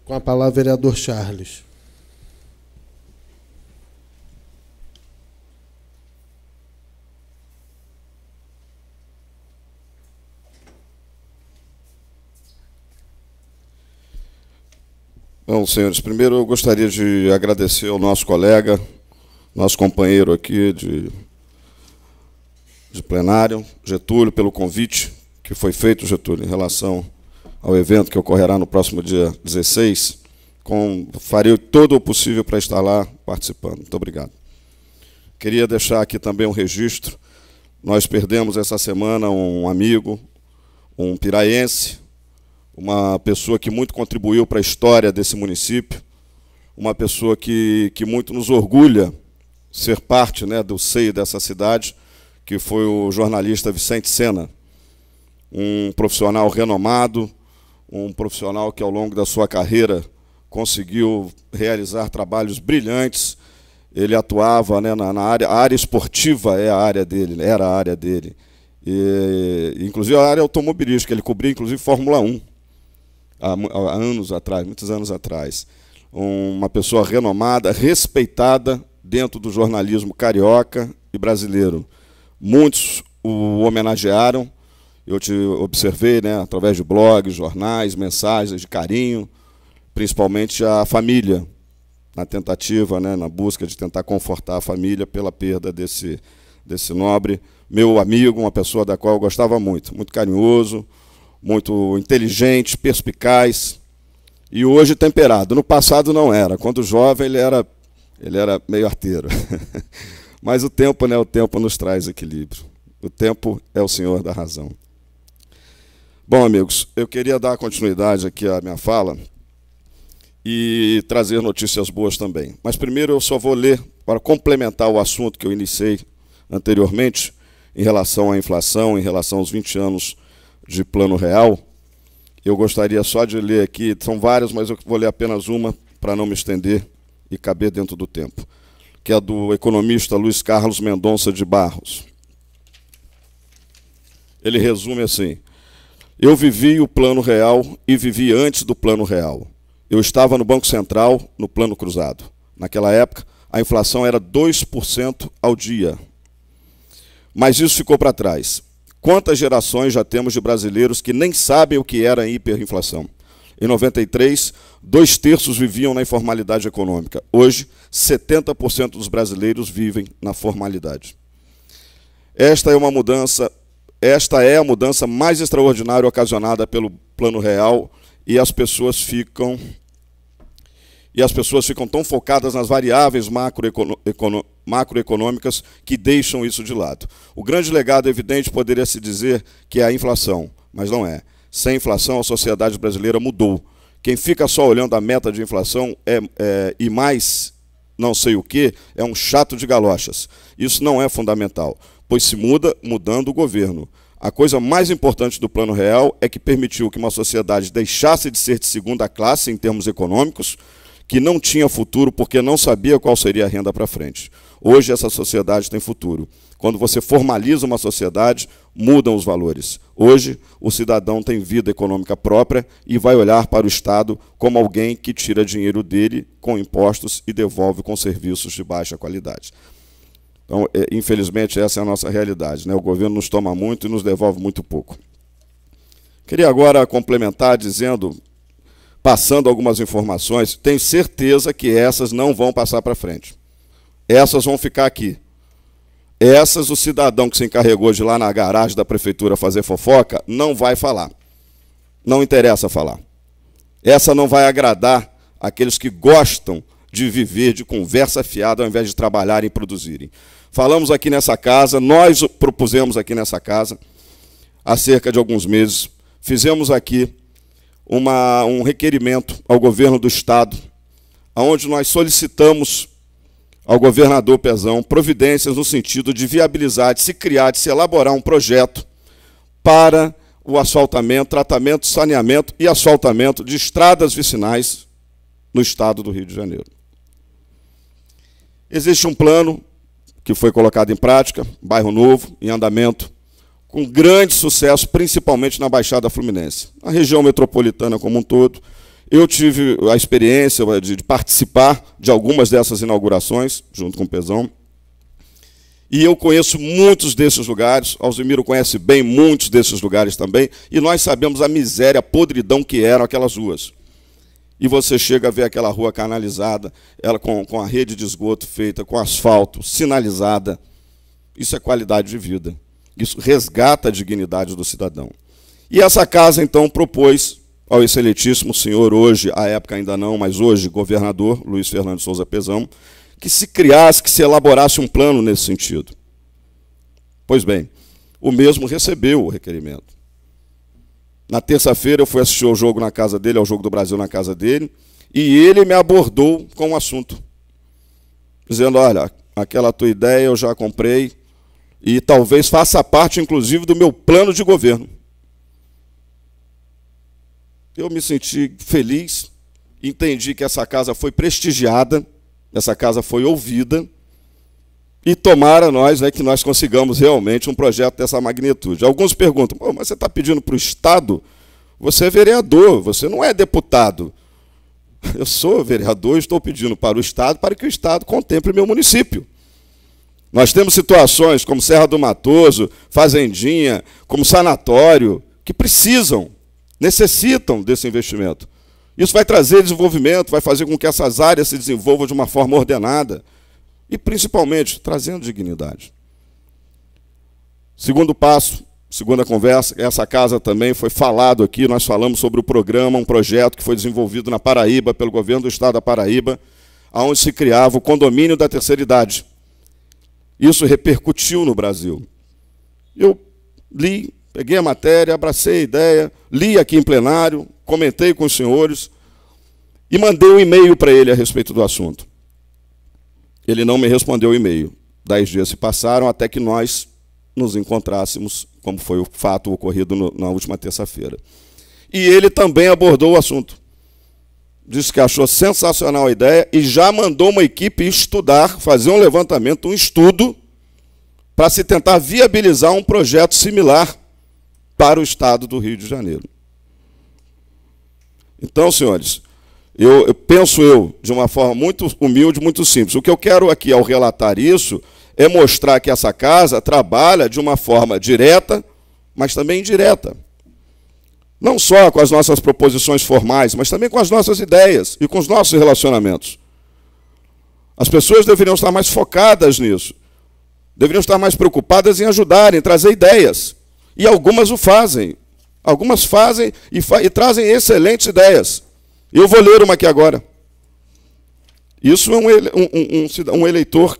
[SPEAKER 2] Com a palavra, vereador Charles.
[SPEAKER 4] Bom, senhores, primeiro eu gostaria de agradecer ao nosso colega, nosso companheiro aqui de plenário, Getúlio, pelo convite que foi feito, Getúlio, em relação ao evento que ocorrerá no próximo dia 16. Farei todo o possível para estar lá participando. Muito obrigado. Queria deixar aqui também um registro. Nós perdemos essa semana um amigo, um piraense, uma pessoa que muito contribuiu para a história desse município, uma pessoa que muito nos orgulha ser parte, né, do seio dessa cidade, que foi o jornalista Vicente Sena, um profissional renomado, um profissional que ao longo da sua carreira conseguiu realizar trabalhos brilhantes. Ele atuava, né, na área, a área esportiva é a área dele, era a área dele, e, inclusive a área automobilística, ele cobria inclusive Fórmula 1, há anos atrás, muitos anos atrás. Uma pessoa renomada, respeitada dentro do jornalismo carioca e brasileiro. Muitos o homenagearam, eu te observei, né, através de blogs, jornais, mensagens de carinho, principalmente a família, na tentativa, né, na busca de tentar confortar a família pela perda desse nobre, meu amigo, uma pessoa da qual eu gostava muito carinhoso, muito inteligente, perspicaz, e hoje temperado. No passado não era. Quando jovem ele era meio arteiro. Mas o tempo, né, o tempo nos traz equilíbrio. O tempo é o senhor da razão. Bom, amigos, eu queria dar continuidade aqui à minha fala e trazer notícias boas também. Mas primeiro eu só vou ler, para complementar o assunto que eu iniciei anteriormente, em relação à inflação, em relação aos 20 anos de Plano Real. Eu gostaria só de ler aqui, são várias, mas eu vou ler apenas uma para não me estender e caber dentro do tempo, que é do economista Luiz Carlos Mendonça de Barros. Ele resume assim: eu vivi o Plano Real e vivi antes do Plano Real. Eu estava no Banco Central, no Plano Cruzado. Naquela época, a inflação era 2% ao dia. Mas isso ficou para trás. Quantas gerações já temos de brasileiros que nem sabem o que era a hiperinflação? Em 93, 2/3 viviam na informalidade econômica. Hoje, 70% dos brasileiros vivem na formalidade. Esta é a mudança mais extraordinária ocasionada pelo Plano Real, e as pessoas ficam tão focadas nas variáveis macroeconômicas que deixam isso de lado. O grande legado evidente poderia se dizer que é a inflação, mas não é. Sem inflação, a sociedade brasileira mudou. Quem fica só olhando a meta de inflação e mais não sei o que, é um chato de galochas. Isso não é fundamental, pois se muda mudando o governo. A coisa mais importante do Plano Real é que permitiu que uma sociedade deixasse de ser de segunda classe em termos econômicos, que não tinha futuro porque não sabia qual seria a renda para frente. Hoje essa sociedade tem futuro. Quando você formaliza uma sociedade, mudam os valores. Hoje o cidadão tem vida econômica própria e vai olhar para o Estado como alguém que tira dinheiro dele com impostos e devolve com serviços de baixa qualidade. Então, infelizmente, essa é a nossa realidade, né? O governo nos toma muito e nos devolve muito pouco. Queria agora complementar passando algumas informações. Tenho certeza que essas não vão passar para frente. Essas vão ficar aqui. Essas, o cidadão que se encarregou de ir lá na garagem da prefeitura fazer fofoca, não vai falar. Não interessa falar. Essa não vai agradar aqueles que gostam de viver de conversa fiada ao invés de trabalharem e produzirem. Falamos aqui nessa casa, nós propusemos aqui nessa casa, há cerca de alguns meses, fizemos aqui um requerimento ao governo do Estado, onde nós solicitamos ao governador Pezão providências no sentido de viabilizar, de se criar, de se elaborar um projeto para o asfaltamento, tratamento, saneamento e asfaltamento de estradas vicinais no estado do Rio de Janeiro. Existe um plano que foi colocado em prática, Bairro Novo, em andamento, com grande sucesso, principalmente na Baixada Fluminense. Na região metropolitana como um todo, eu tive a experiência de participar de algumas dessas inaugurações, junto com o Pezão, e eu conheço muitos desses lugares, Alzimiro conhece bem muitos desses lugares também, e nós sabemos a miséria, a podridão que eram aquelas ruas. E você chega a ver aquela rua canalizada, ela com a rede de esgoto feita, com asfalto, sinalizada. Isso é qualidade de vida. Isso resgata a dignidade do cidadão. E essa casa, então, propôs ao excelentíssimo senhor, hoje, à época ainda não, mas hoje, governador Luiz Fernando Souza Pezão, que se criasse, que se elaborasse um plano nesse sentido. Pois bem, o mesmo recebeu o requerimento. Na terça-feira eu fui assistir ao jogo na casa dele, ao Jogo do Brasil na casa dele, e ele me abordou com o assunto, dizendo, olha, aquela tua ideia eu já comprei, e talvez faça parte, inclusive, do meu plano de governo. Eu me senti feliz, entendi que essa casa foi prestigiada, essa casa foi ouvida, e tomara nós, que nós consigamos realmente um projeto dessa magnitude. Alguns perguntam, mas você está pedindo para o Estado? Você é vereador, você não é deputado. Eu sou vereador e estou pedindo para o Estado para que o Estado contemple meu município. Nós temos situações como Serra do Matoso, Fazendinha, como sanatório, que necessitam desse investimento. Isso vai trazer desenvolvimento, vai fazer com que essas áreas se desenvolvam de uma forma ordenada e, principalmente, trazendo dignidade. Segundo passo, segunda conversa, essa casa também foi falado aqui, nós falamos sobre o programa, um projeto que foi desenvolvido na Paraíba, pelo governo do estado da Paraíba, onde se criava o condomínio da terceira idade. Isso repercutiu no Brasil. Eu li, peguei a matéria, abracei a ideia, li aqui em plenário, comentei com os senhores e mandei um e-mail para ele a respeito do assunto. Ele não me respondeu o e-mail. 10 dias se passaram até que nós nos encontrássemos, como foi o fato ocorrido na última terça-feira. E ele também abordou o assunto. Disse que achou sensacional a ideia e já mandou uma equipe estudar, fazer um levantamento, um estudo, para se tentar viabilizar um projeto similar para o estado do Rio de Janeiro. Então, senhores, eu penso de uma forma muito humilde, muito simples. O que eu quero aqui, ao relatar isso, é mostrar que essa casa trabalha de uma forma direta, mas também indireta. Não só com as nossas proposições formais, mas também com as nossas ideias e com os nossos relacionamentos. As pessoas deveriam estar mais focadas nisso. Deveriam estar mais preocupadas em ajudar, em trazer ideias. E algumas o fazem. Algumas fazem e trazem excelentes ideias. Eu vou ler uma aqui agora. Isso é um eleitor,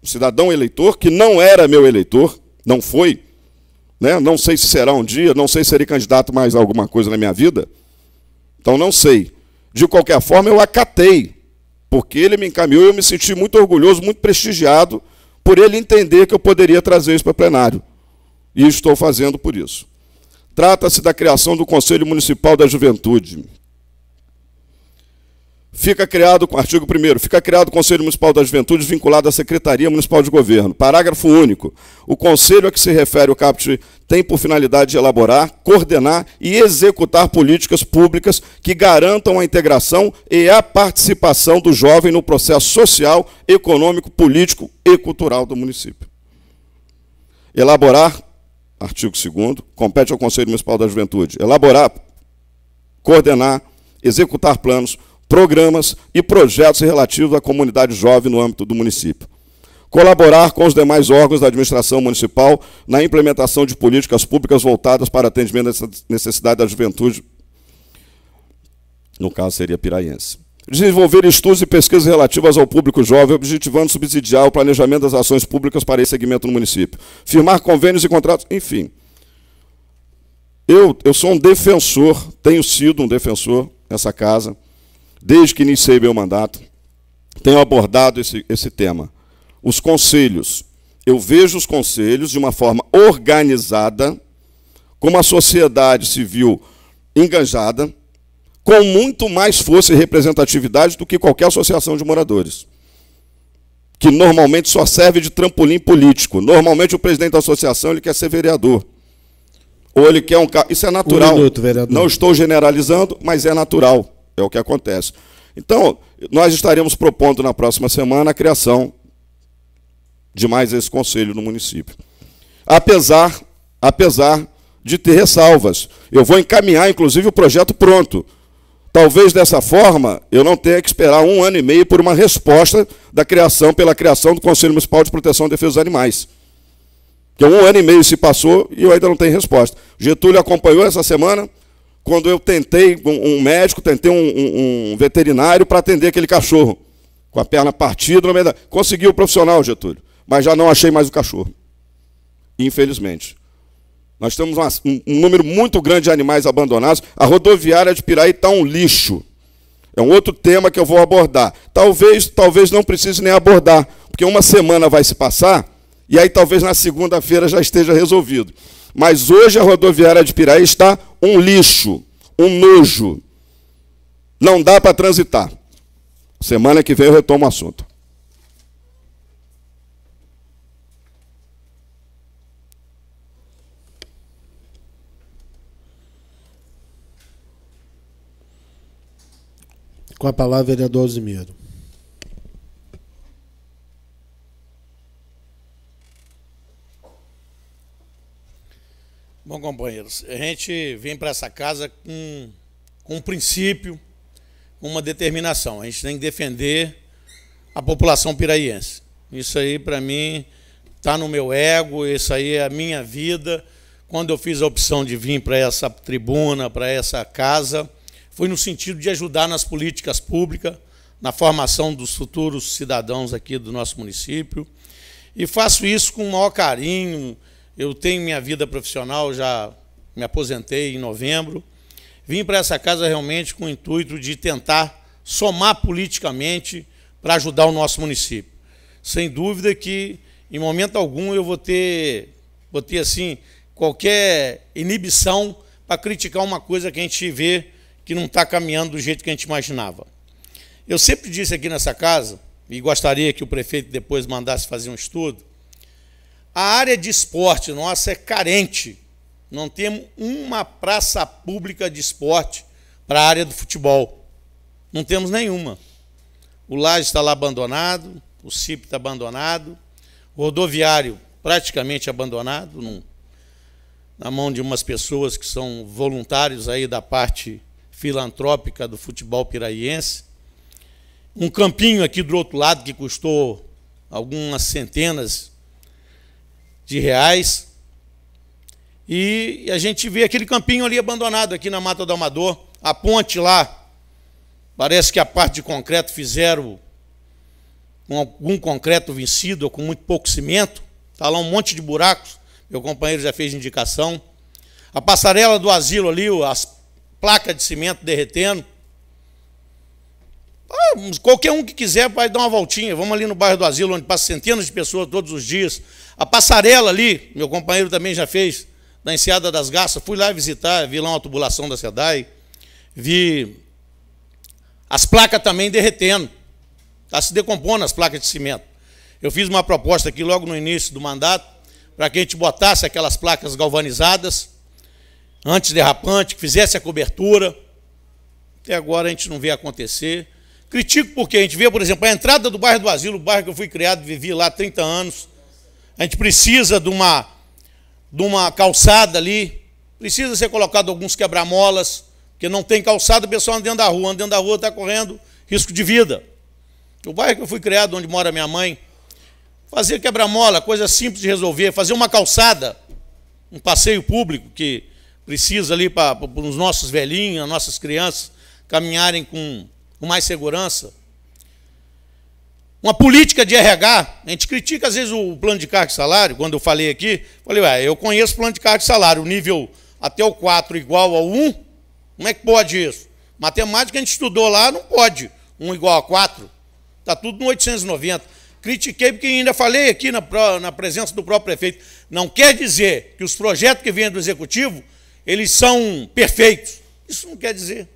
[SPEAKER 4] um cidadão eleitor, que não era meu eleitor, não foi, né? Não sei se será um dia, não sei se serei candidato mais a alguma coisa na minha vida. Então não sei. De qualquer forma, eu acatei, porque ele me encaminhou e eu me senti muito orgulhoso, muito prestigiado, por ele entender que eu poderia trazer isso para o plenário. E estou fazendo por isso. Trata-se da criação do Conselho Municipal da Juventude. Fica criado, artigo 1º, fica criado o Conselho Municipal da Juventude vinculado à Secretaria Municipal de Governo. Parágrafo único. O Conselho a que se refere o caput tem por finalidade de elaborar, coordenar e executar políticas públicas que garantam a integração e a participação do jovem no processo social, econômico, político e cultural do município. Elaborar, artigo 2º, compete ao Conselho Municipal da Juventude. Elaborar, coordenar, executar planos, programas e projetos relativos à comunidade jovem no âmbito do município. Colaborar com os demais órgãos da administração municipal na implementação de políticas públicas voltadas para atendimento às necessidades da juventude, no caso seria piraiense. Desenvolver estudos e pesquisas relativas ao público jovem, objetivando subsidiar o planejamento das ações públicas para esse segmento no município. Firmar convênios e contratos, enfim. Eu sou um defensor, tenho sido um defensor nessa casa, desde que iniciei meu mandato, tenho abordado esse tema. Os conselhos. Eu vejo os conselhos de uma forma organizada, com uma sociedade civil engajada, com muito mais força e representatividade do que qualquer associação de moradores, que normalmente só serve de trampolim político. Normalmente o presidente da associação ele quer ser vereador. Ou ele quer um cargo. Isso é natural. Não estou generalizando, mas é natural. É o que acontece. Então, nós estaremos propondo na próxima semana a criação de mais esse conselho no município. Apesar de ter ressalvas. Eu vou encaminhar, inclusive, o projeto pronto. Talvez, dessa forma, eu não tenha que esperar 1 ano e meio por uma resposta pela criação do Conselho Municipal de Proteção e Defesa dos Animais. Porque 1 ano e meio se passou e eu ainda não tenho resposta. Getúlio acompanhou essa semana, quando eu tentei um médico, tentei um veterinário para atender aquele cachorro, com a perna partida. Consegui o profissional, Getúlio, mas já não achei mais o cachorro. Infelizmente. Nós temos um número muito grande de animais abandonados. A rodoviária de Piraí está um lixo. É um outro tema que eu vou abordar. Talvez não precise nem abordar, porque uma semana vai se passar, e aí talvez na segunda-feira já esteja resolvido. Mas hoje a rodoviária de Piraí está um lixo, um nojo. Não dá para transitar. Semana que vem eu retomo o assunto.
[SPEAKER 2] Com a palavra, vereador Alzimiro.
[SPEAKER 5] Bom, companheiros, a gente vem para essa casa com um princípio, com uma determinação. A gente tem que defender a população piraiense. Isso aí, para mim, está no meu ego, isso aí é a minha vida. Quando eu fiz a opção de vir para essa tribuna, para essa casa, foi no sentido de ajudar nas políticas públicas, na formação dos futuros cidadãos aqui do nosso município. E faço isso com o maior carinho. Eu tenho minha vida profissional, já me aposentei em novembro. Vim para essa casa realmente com o intuito de tentar somar politicamente para ajudar o nosso município. Sem dúvida que, em momento algum, eu vou ter assim, qualquer inibição para criticar uma coisa que a gente vê que não está caminhando do jeito que a gente imaginava. Eu sempre disse aqui nessa casa, e gostaria que o prefeito depois mandasse fazer um estudo, a área de esporte nossa é carente. Não temos uma praça pública de esporte para a área do futebol. Não temos nenhuma. O Laje está lá abandonado, o CIP está abandonado, o rodoviário praticamente abandonado. na mão de umas pessoas que são voluntários aí da parte filantrópica do futebol piraiense. Um campinho aqui do outro lado que custou algumas centenas de reais. E a gente vê aquele campinho ali abandonado aqui na Mata do Amador. A ponte lá, parece que a parte de concreto fizeram com algum concreto vencido ou com muito pouco cimento. Está lá um monte de buracos. Meu companheiro já fez indicação. A passarela do asilo ali, as placas de cimento derretendo. Qualquer um que quiser vai dar uma voltinha. Vamos ali no bairro do asilo, onde passa centenas de pessoas todos os dias. A passarela ali, meu companheiro também já fez, da Enseada das Garças. Fui lá visitar, vi lá uma tubulação da SEDAI. Vi as placas também derretendo. Está se decompondo as placas de cimento. Eu fiz uma proposta aqui logo no início do mandato, para que a gente botasse aquelas placas galvanizadas, antiderrapante, que fizesse a cobertura. Até agora a gente não vê acontecer. Critico porque a gente vê, por exemplo, a entrada do bairro do Asilo, o bairro que eu fui criado, vivi lá há 30 anos. A gente precisa de uma calçada ali, precisa ser colocado alguns quebra-molas, porque não tem calçada, o pessoal anda dentro da rua está correndo risco de vida. O bairro que eu fui criado, onde mora minha mãe, fazer quebra-mola, coisa simples de resolver, fazer uma calçada, um passeio público que precisa ali para os nossos velhinhos, as nossas crianças caminharem com mais segurança. Uma política de RH, a gente critica às vezes o plano de carga e salário, quando eu falei aqui, falei, eu conheço o plano de carga e salário, o nível até o 4 igual ao 1, como é que pode isso? Matemática a gente estudou lá, não pode, 1 igual a 4, está tudo no 890. Critiquei porque ainda falei aqui na presença do próprio prefeito, não quer dizer que os projetos que vêm do Executivo, eles são perfeitos, isso não quer dizer.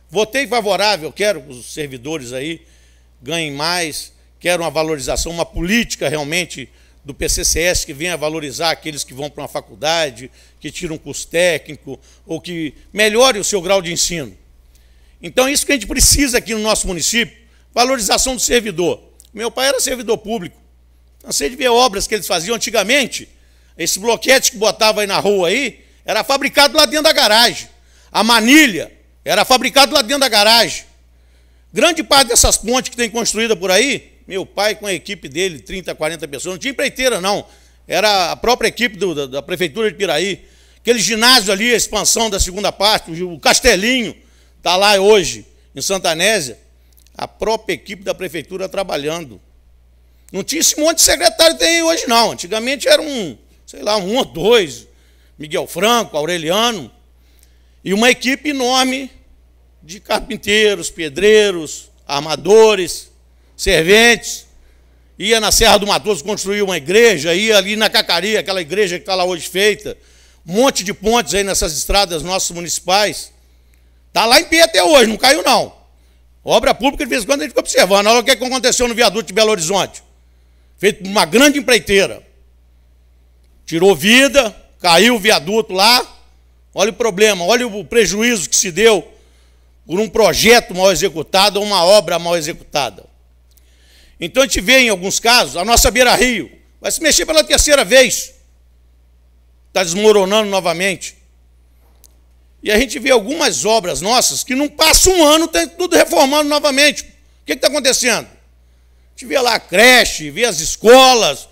[SPEAKER 5] Votei favorável, quero que os servidores aí ganhem mais, quero uma valorização, uma política realmente do PCCS que venha valorizar aqueles que vão para uma faculdade, que tiram um curso técnico, ou que melhore o seu grau de ensino. Então, isso que a gente precisa aqui no nosso município, valorização do servidor. Meu pai era servidor público, cansei de ver obras que eles faziam antigamente, esse bloquete que botava aí na rua aí, era fabricado lá dentro da garagem. A manilha era fabricado lá dentro da garagem. Grande parte dessas pontes que tem construída por aí, meu pai com a equipe dele, 30, 40 pessoas, não tinha empreiteira não, era a própria equipe da Prefeitura de Piraí. Aquele ginásio ali, a expansão da segunda parte, o Castelinho, está lá hoje, em Santa Anésia, a própria equipe da Prefeitura trabalhando. Não tinha esse monte de secretário que tem hoje não, antigamente era sei lá, 1 ou 2, Miguel Franco, Aureliano, e uma equipe enorme de carpinteiros, pedreiros, armadores, serventes. Ia na Serra do Matoso construir uma igreja, ia ali na Cacaria, aquela igreja que está lá hoje feita, um monte de pontes aí nessas estradas nossas municipais. Está lá em pé até hoje, não caiu não. Obra pública, de vez em quando, a gente fica observando. Olha o que aconteceu no viaduto de Belo Horizonte. Feito por uma grande empreiteira. Tirou vida, caiu o viaduto lá. Olha o problema, olha o prejuízo que se deu por um projeto mal executado ou uma obra mal executada. Então a gente vê em alguns casos, a nossa beira-rio vai se mexer pela 3ª vez. Está desmoronando novamente. E a gente vê algumas obras nossas que não passa um ano, tem tudo reformando novamente. O que está acontecendo? A gente vê lá a creche, vê as escolas,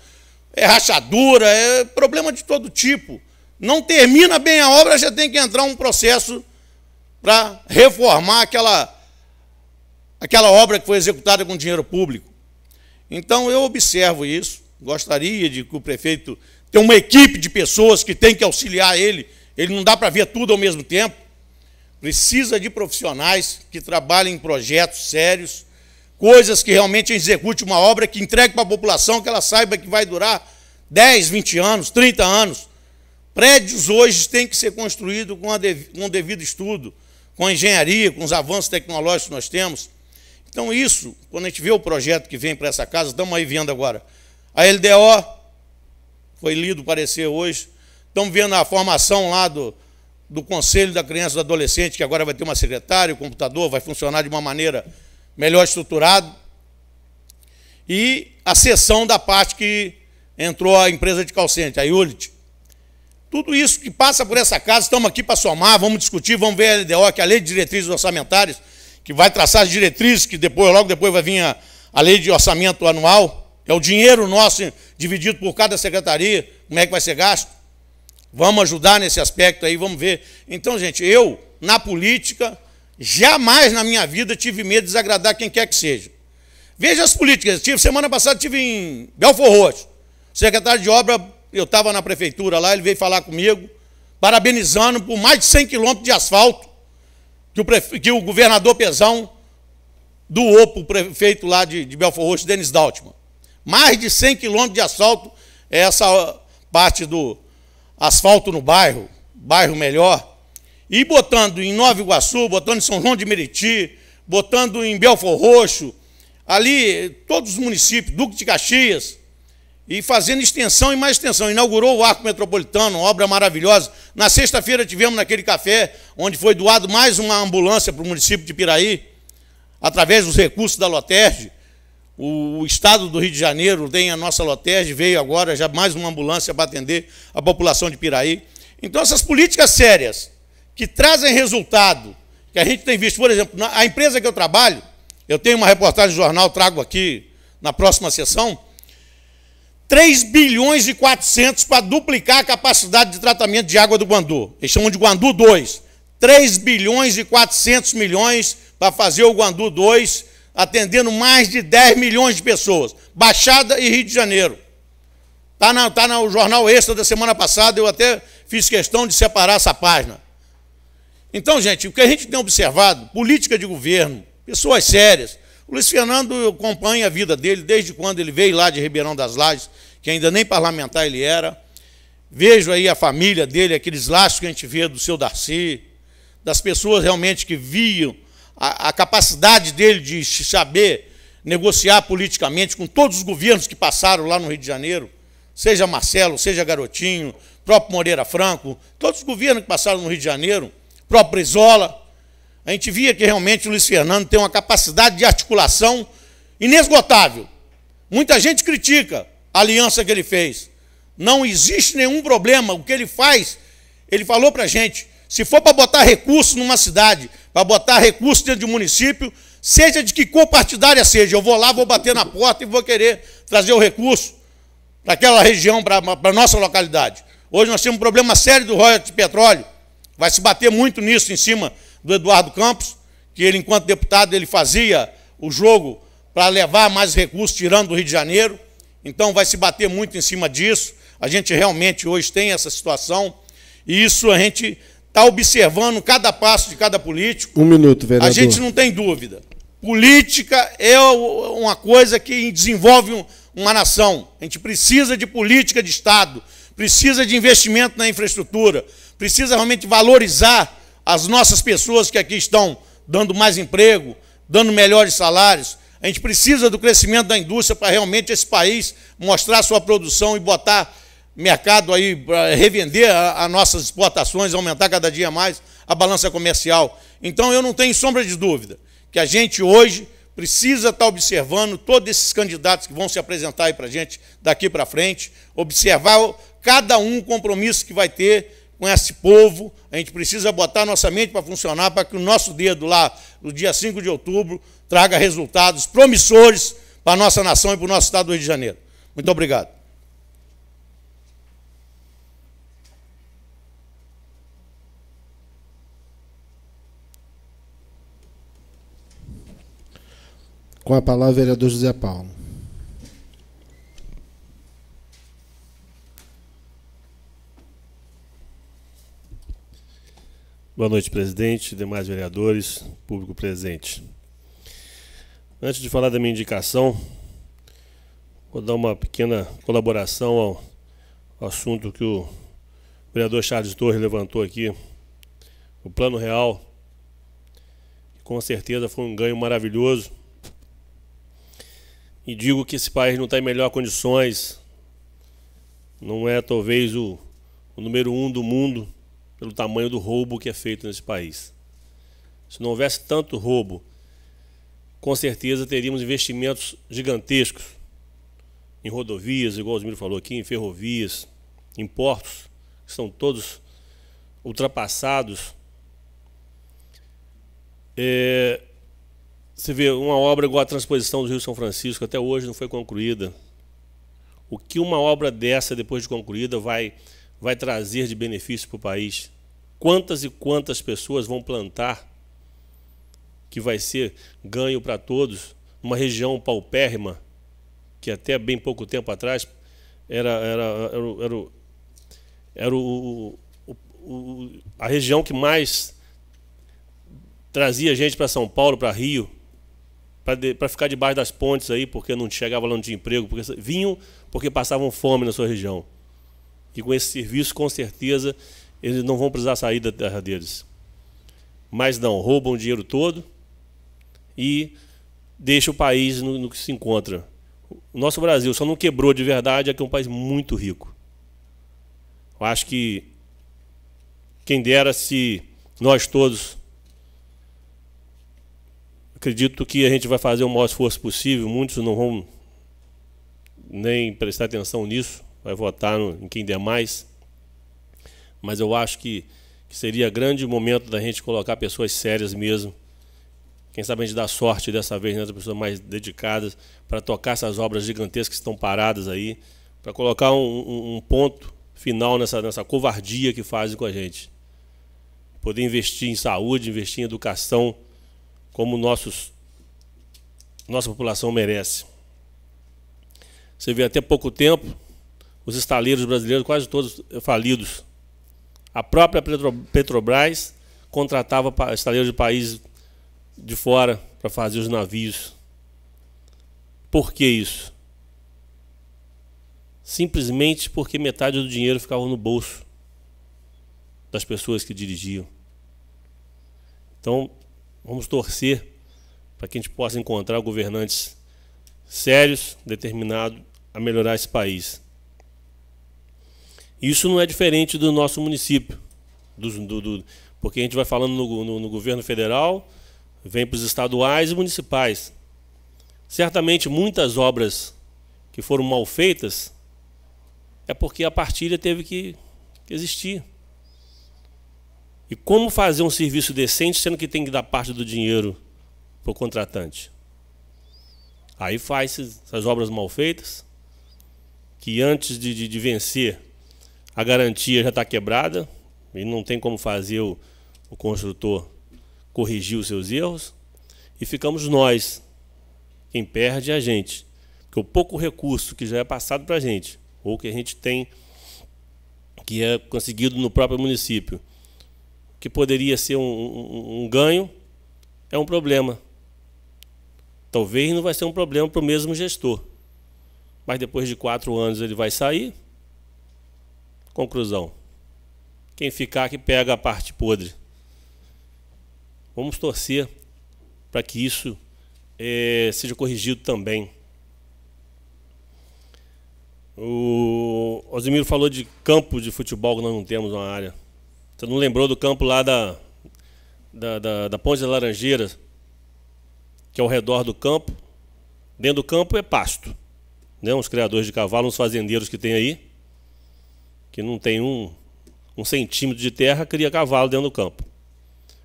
[SPEAKER 5] é rachadura, é problema de todo tipo. Não termina bem a obra, já tem que entrar um processo para reformar aquela obra que foi executada com dinheiro público. Então, eu observo isso, gostaria de que o prefeito tenha uma equipe de pessoas que tem que auxiliar ele não dá para ver tudo ao mesmo tempo, precisa de profissionais que trabalhem em projetos sérios, coisas que realmente execute uma obra que entregue para a população, que ela saiba que vai durar 10, 20 anos, 30 anos. Prédios hoje têm que ser construídos com um devido estudo, com a engenharia, com os avanços tecnológicos que nós temos. Então isso, quando a gente vê o projeto que vem para essa casa, estamos aí vendo agora. A LDO, foi lido o parecer hoje, estamos vendo a formação lá do Conselho da Criança e do Adolescente, que agora vai ter uma secretária, o computador vai funcionar de uma maneira melhor estruturada. E a cessão da parte que entrou a empresa de call center, a Ulit. Tudo isso que passa por essa casa, estamos aqui para somar, vamos discutir, vamos ver a LDO, que é a Lei de Diretrizes Orçamentárias, que vai traçar as diretrizes, que depois, logo depois vai vir a Lei de Orçamento Anual. É o dinheiro nosso dividido por cada secretaria, como é que vai ser gasto. Vamos ajudar nesse aspecto aí, vamos ver. Então, gente, eu, na política, jamais na minha vida tive medo de desagradar quem quer que seja. Veja as políticas. Semana passada estive em Belford Roxo. O secretário de obra, eu estava na prefeitura lá, ele veio falar comigo, parabenizando por mais de 100 quilômetros de asfalto que o governador Pezão doou para o prefeito lá de Belford Roxo, Denis Daltman. Mais de 100 quilômetros de asfalto, é essa parte do asfalto no bairro melhor, e botando em Nova Iguaçu, botando em São João de Meriti, botando em Belford Roxo, ali, todos os municípios, Duque de Caxias, e fazendo extensão e mais extensão. Inaugurou o Arco Metropolitano, uma obra maravilhosa. Na sexta-feira tivemos naquele café, onde foi doado mais uma ambulância para o município de Piraí, através dos recursos da Loterj. O Estado do Rio de Janeiro tem a nossa Loterj, veio agora já mais uma ambulância para atender a população de Piraí. Então, essas políticas sérias, que trazem resultado, que a gente tem visto, por exemplo, a empresa que eu trabalho, eu tenho uma reportagem do jornal, trago aqui na próxima sessão, 3 bilhões e 400 para duplicar a capacidade de tratamento de água do Guandu. Eles chamam de Guandu 2. 3 bilhões e 400 milhões para fazer o Guandu 2, atendendo mais de 10 milhões de pessoas. Baixada e Rio de Janeiro. Está no Jornal Extra da semana passada, eu até fiz questão de separar essa página. Então, gente, o que a gente tem observado, política de governo, pessoas sérias. O Luiz Fernando, eu acompanho a vida dele desde quando ele veio lá de Ribeirão das Lajes, que ainda nem parlamentar ele era. Vejo aí a família dele, aqueles laços que a gente vê do seu Darcy, das pessoas realmente que viam a capacidade dele de saber negociar politicamente com todos os governos que passaram lá no Rio de Janeiro, seja Marcelo, seja Garotinho, próprio Moreira Franco, todos os governos que passaram no Rio de Janeiro, próprio Brizola. A gente via que realmente o Luiz Fernando tem uma capacidade de articulação inesgotável. Muita gente critica a aliança que ele fez. Não existe nenhum problema. O que ele faz, ele falou para a gente, se for para botar recurso numa cidade, para botar recurso dentro de um município, seja de que cor partidária seja, eu vou lá, vou bater na porta e vou querer trazer o recurso para aquela região, para a nossa localidade. Hoje nós temos um problema sério do royalties de petróleo. Vai se bater muito nisso em cima do Eduardo Campos, que ele, enquanto deputado, ele fazia o jogo para levar mais recursos, tirando do Rio de Janeiro. Então, vai se bater muito em cima disso. A gente realmente hoje tem essa situação, e isso a gente está observando cada passo de cada político.
[SPEAKER 2] 1 minuto, vereador.
[SPEAKER 5] A gente não tem dúvida. Política é uma coisa que desenvolve uma nação. A gente precisa de política de Estado, precisa de investimento na infraestrutura, precisa realmente valorizar as nossas pessoas que aqui estão dando mais emprego, dando melhores salários. A gente precisa do crescimento da indústria para realmente esse país mostrar sua produção e botar mercado aí para revender as nossas exportações, aumentar cada dia mais a balança comercial. Então, eu não tenho sombra de dúvida que a gente hoje precisa estar observando todos esses candidatos que vão se apresentar aí para a gente daqui para frente, observar cada um o compromisso que vai ter com esse povo. A gente precisa botar nossa mente para funcionar, para que o nosso dedo lá, no dia 5 de outubro, traga resultados promissores para a nossa nação e para o nosso estado do Rio de Janeiro. Muito obrigado.
[SPEAKER 2] Com a palavra, o vereador José Paulo.
[SPEAKER 6] Boa noite, presidente, demais vereadores, público presente. Antes de falar da minha indicação, vou dar uma pequena colaboração ao assunto que o vereador Charles Torres levantou aqui, o Plano Real, que com certeza foi um ganho maravilhoso. E digo que esse país não está em melhores condições, não é talvez o número 1 do mundo, pelo tamanho do roubo que é feito nesse país. Se não houvesse tanto roubo, com certeza teríamos investimentos gigantescos em rodovias, igual o Osmiro falou aqui, em ferrovias, em portos, que estão todos ultrapassados. Você vê uma obra igual a transposição do Rio São Francisco, até hoje não foi concluída. O que uma obra dessa, depois de concluída, vai trazer de benefício para o país? Quantas e quantas pessoas vão plantar que vai ser ganho para todos, numa região paupérrima, que até bem pouco tempo atrás era a região que mais trazia gente para São Paulo, para Rio, para ficar debaixo das pontes aí, porque não chegava lá, não tinha emprego, porque vinham porque passavam fome na sua região. E com esse serviço, com certeza, eles não vão precisar sair da terra deles. Mas não, roubam o dinheiro todo e deixam o país no que se encontra. O nosso Brasil só não quebrou de verdade, é que é um país muito rico. Eu acho que quem dera se nós todos, acredito que a gente vai fazer o maior esforço possível, muitos não vão nem prestar atenção nisso, vai votar em quem der mais, mas eu acho que seria grande momento da gente colocar pessoas sérias mesmo. Quem sabe a gente dá sorte dessa vez, né, pessoas mais dedicadas para tocar essas obras gigantescas que estão paradas aí, para colocar um ponto final nessa covardia que fazem com a gente. Poder investir em saúde, investir em educação, como nossa população merece. Você vê, até pouco tempo, os estaleiros brasileiros quase todos falidos. A própria Petrobras contratava estaleiros de países de fora para fazer os navios. Por que isso? Simplesmente porque metade do dinheiro ficava no bolso das pessoas que dirigiam. Então, vamos torcer para que a gente possa encontrar governantes sérios, determinados a melhorar esse país. Isso não é diferente do nosso município, porque a gente vai falando no governo federal, vem para os estaduais e municipais. Certamente muitas obras que foram mal feitas é porque a partilha teve que existir. E como fazer um serviço decente sendo que tem que dar parte do dinheiro para o contratante? Aí faz essas obras mal feitas, que antes de vencer, a garantia já está quebrada, e não tem como fazer o construtor corrigir os seus erros, e ficamos nós, quem perde é a gente. Porque o pouco recurso que já é passado para a gente, ou que a gente tem, que é conseguido no próprio município, que poderia ser um ganho, é um problema. Talvez não vai ser um problema para o mesmo gestor, mas depois de 4 anos ele vai sair. Conclusão: quem ficar que pega a parte podre. Vamos torcer para que isso seja corrigido também. O Osimiro falou de campo de futebol que nós não temos uma área. Você não lembrou do campo lá da Ponte das Laranjeiras, que é ao redor do campo? Dentro do campo é pasto, né? Uns criadores de cavalo, uns fazendeiros que tem aí, que não tem um centímetro de terra, cria cavalo dentro do campo.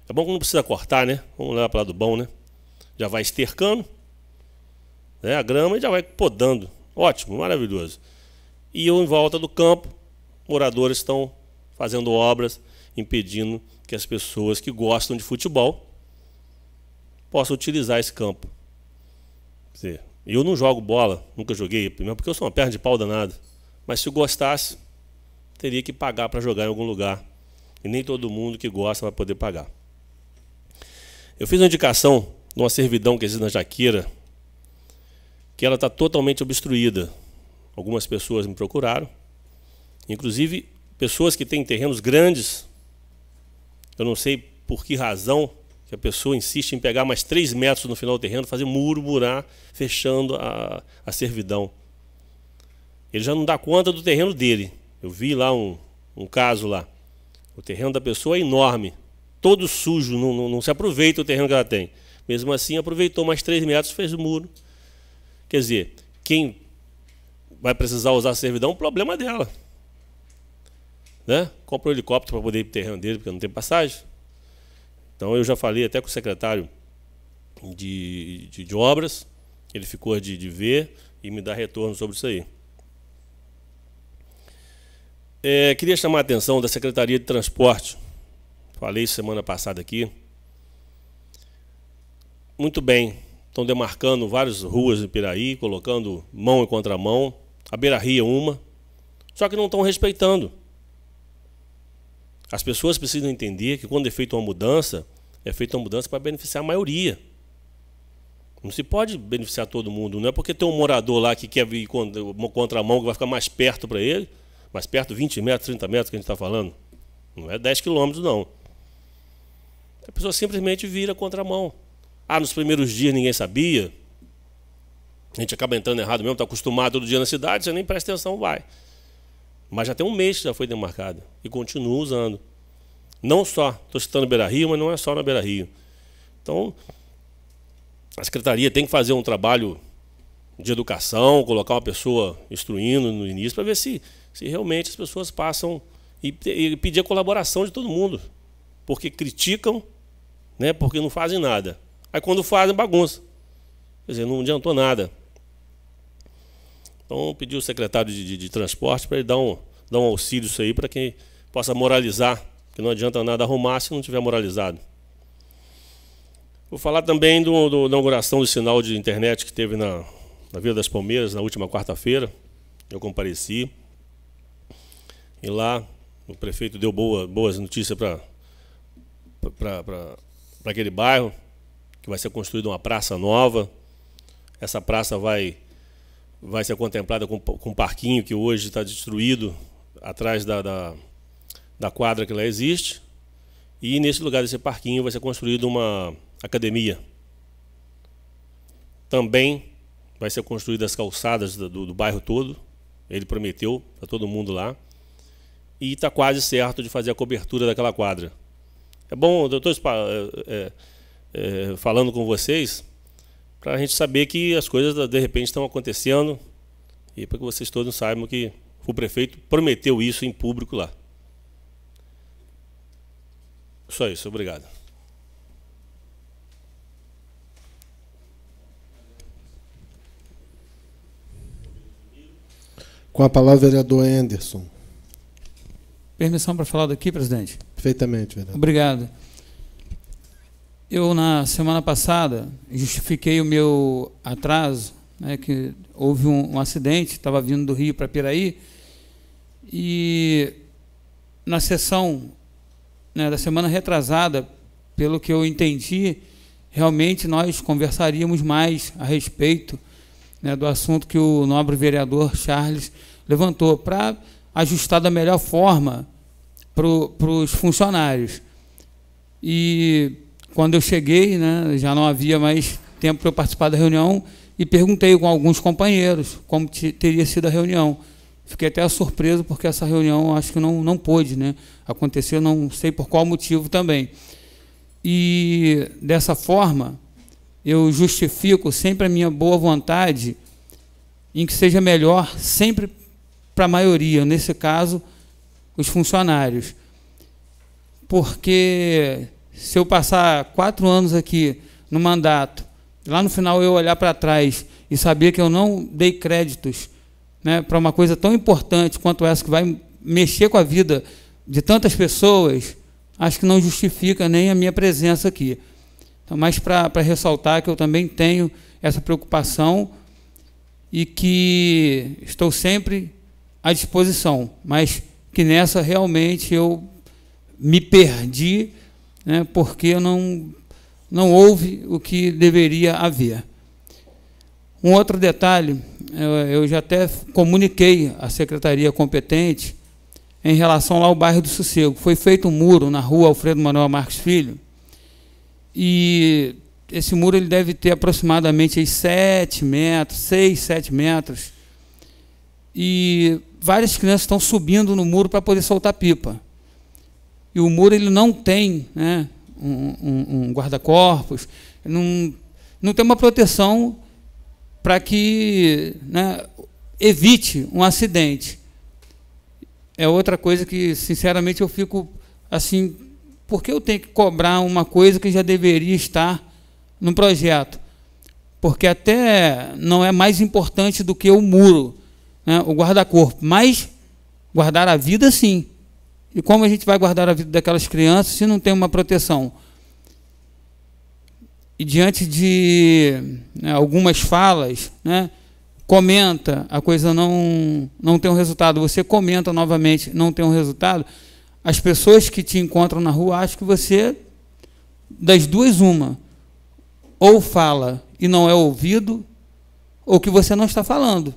[SPEAKER 6] É bom que não precisa cortar, né? Vamos levar para o lado bom, né? Já vai estercando, né, a grama, e já vai podando. Ótimo, maravilhoso. E em volta do campo, moradores estão fazendo obras, impedindo que as pessoas que gostam de futebol possam utilizar esse campo. Quer dizer, eu não jogo bola, nunca joguei, primeiro porque eu sou uma perna de pau danado. Mas se eu gostasse, teria que pagar para jogar em algum lugar. E nem todo mundo que gosta vai poder pagar. Eu fiz uma indicação de uma servidão que existe na Jaqueira, que ela está totalmente obstruída. Algumas pessoas me procuraram, inclusive pessoas que têm terrenos grandes. Eu não sei por que razão que a pessoa insiste em pegar mais 3 metros no final do terreno, fazer murar, fechando a servidão. Ele já não dá conta do terreno dele. Eu vi lá um caso lá. O terreno da pessoa é enorme, todo sujo, não se aproveita o terreno que ela tem. Mesmo assim, aproveitou mais 3 metros, fez o muro. Quer dizer, quem vai precisar usar a servidão, o problema é dela. né? Compra um helicóptero para poder ir para o terreno dele, porque não tem passagem. Então eu já falei até com o secretário de obras, ele ficou de ver e me dar retorno sobre isso aí. Queria chamar a atenção da Secretaria de Transporte. Falei semana passada aqui. Muito bem, estão demarcando várias ruas de Piraí, colocando mão e contramão. A Beira-Rio é uma, só que não estão respeitando. As pessoas precisam entender que quando é feita uma mudança para beneficiar a maioria. Não se pode beneficiar todo mundo. Não é porque tem um morador lá que quer vir contramão que vai ficar mais perto para ele, mais perto, 20 metros, 30 metros que a gente está falando. Não é 10 quilômetros, não. A pessoa simplesmente vira contramão. Nos primeiros dias ninguém sabia. A gente acaba entrando errado mesmo, está acostumado todo dia na cidade, você nem presta atenção, vai. Mas já tem um mês que já foi demarcado e continua usando. Não só, estou citando Beira-Rio, mas não é só na Beira-Rio. Então, a Secretaria tem que fazer um trabalho de educação, colocar uma pessoa instruindo no início, para ver se realmente as pessoas passam e pedir a colaboração de todo mundo. Porque criticam, né, porque não fazem nada. Aí quando fazem, bagunça. Quer dizer, não adiantou nada. Então, pedi ao secretário de transporte para ele dar um auxílio isso aí, para que possa moralizar, que não adianta nada arrumar se não tiver moralizado. Vou falar também da inauguração do sinal de internet que teve na Vila das Palmeiras, na última quarta-feira. Eu compareci. E lá o prefeito deu boas notícias para aquele bairro, que vai ser construída uma praça nova. Essa praça vai ser contemplada com um parquinho que hoje está destruído atrás da quadra que lá existe. E nesse lugar desse parquinho vai ser construída uma academia. Também vai ser construída as calçadas do bairro todo. Ele prometeu para todo mundo lá. E está quase certo de fazer a cobertura daquela quadra. É bom, eu estou falando com vocês para a gente saber que as coisas de repente estão acontecendo e para que vocês todos saibam que o prefeito prometeu isso em público lá. Só isso, obrigado.
[SPEAKER 2] Com a palavra, vereador Anderson.
[SPEAKER 7] Permissão para falar daqui, presidente?
[SPEAKER 2] Perfeitamente, vereador.
[SPEAKER 7] Obrigado. Eu, na semana passada, justifiquei o meu atraso, né, que houve um acidente, estava vindo do Rio para Piraí, e na sessão, né, da semana retrasada, pelo que eu entendi, realmente nós conversaríamos mais a respeito, né, do assunto que o nobre vereador Charles levantou, para ajustar da melhor forma para os funcionários. E quando eu cheguei, né, já não havia mais tempo para eu participar da reunião, e perguntei com alguns companheiros como teria sido a reunião. Fiquei até surpreso, porque essa reunião acho que não pôde, né, acontecer, não sei por qual motivo também. E, dessa forma, eu justifico sempre a minha boa vontade em que seja melhor sempre para a maioria, nesse caso, os funcionários. Porque se eu passar 4 anos aqui no mandato, lá no final eu olhar para trás e saber que eu não dei créditos, né, para uma coisa tão importante quanto essa, que vai mexer com a vida de tantas pessoas, acho que não justifica nem a minha presença aqui. Então, mas para ressaltar que eu também tenho essa preocupação e que estou sempre à disposição, mas que nessa realmente eu me perdi, né, porque não houve o que deveria haver. Um outro detalhe, eu já até comuniquei à secretaria competente em relação lá ao bairro do Sossego. Foi feito um muro na rua Alfredo Manuel Marques Filho, e esse muro ele deve ter aproximadamente aí 7 metros, 6, 7 metros, e várias crianças estão subindo no muro para poder soltar pipa. E o muro ele não tem, né, um guarda-corpos, não tem uma proteção para que, né, evite um acidente. é outra coisa que, sinceramente, eu fico assim, por que eu tenho que cobrar uma coisa que já deveria estar no projeto? Porque até não é mais importante do que o muro, né, o guarda-corpo, mas guardar a vida, sim. E como a gente vai guardar a vida daquelas crianças se não tem uma proteção? E diante de, né, algumas falas, né, comenta, a coisa não tem um resultado, você comenta novamente, não tem um resultado, as pessoas que te encontram na rua acham que você, das duas, uma, ou fala e não é ouvido, ou que você não está falando.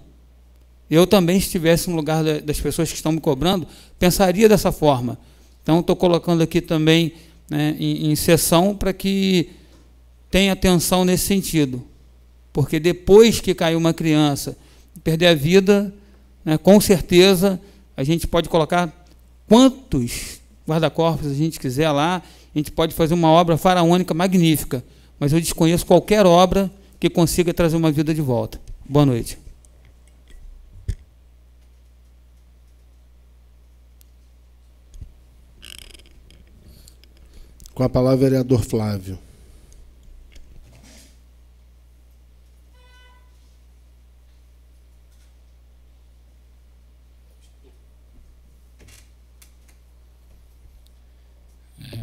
[SPEAKER 7] Eu também, se estivesse no lugar das pessoas que estão me cobrando, pensaria dessa forma. Então, estou colocando aqui também, né, em sessão para que tenha atenção nesse sentido. Porque depois que caiu uma criança e perder a vida, né, com certeza, a gente pode colocar quantos guarda-corpos a gente quiser lá, a gente pode fazer uma obra faraônica magnífica, mas eu desconheço qualquer obra que consiga trazer uma vida de volta. Boa noite.
[SPEAKER 2] Com a palavra, vereador Flávio.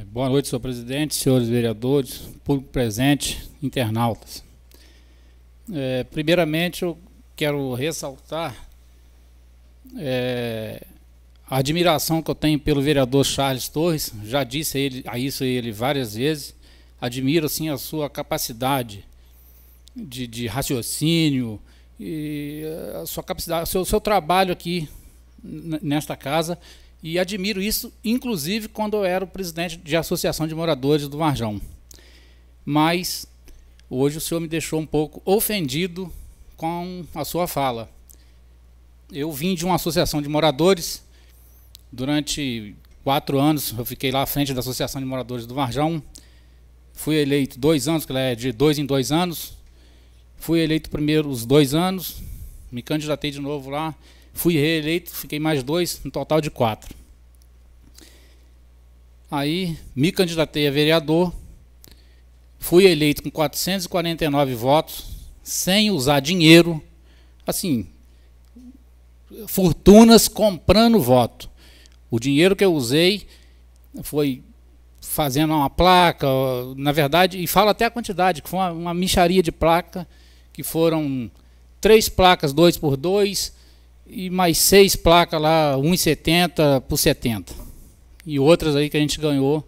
[SPEAKER 8] Boa noite, senhor presidente, senhores vereadores, público presente, internautas. Primeiramente, eu quero ressaltar a admiração que eu tenho pelo vereador Charles Torres. Já disse a ele várias vezes. Admiro, assim, a sua capacidade de raciocínio e a sua capacidade, o seu trabalho aqui nesta casa. E admiro isso, inclusive, quando eu era o presidente de associação de moradores do Varjão. Mas hoje o senhor me deixou um pouco ofendido com a sua fala. Eu vim de uma associação de moradores. Durante 4 anos eu fiquei lá à frente da associação de moradores do Varjão. Fui eleito 2 anos, que ela é de 2 em 2 anos. Fui eleito primeiro os 2 anos, me candidatei de novo lá. Fui reeleito, fiquei mais 2, no total de 4. Aí me candidatei a vereador, fui eleito com 449 votos, sem usar dinheiro, assim, fortunas comprando voto. O dinheiro que eu usei foi fazendo uma placa, na verdade, e falo até a quantidade, que foi uma mixaria de placa, que foram 3 placas 2x2, e mais 6 placas lá, 1,70 por 70. E outras aí que a gente ganhou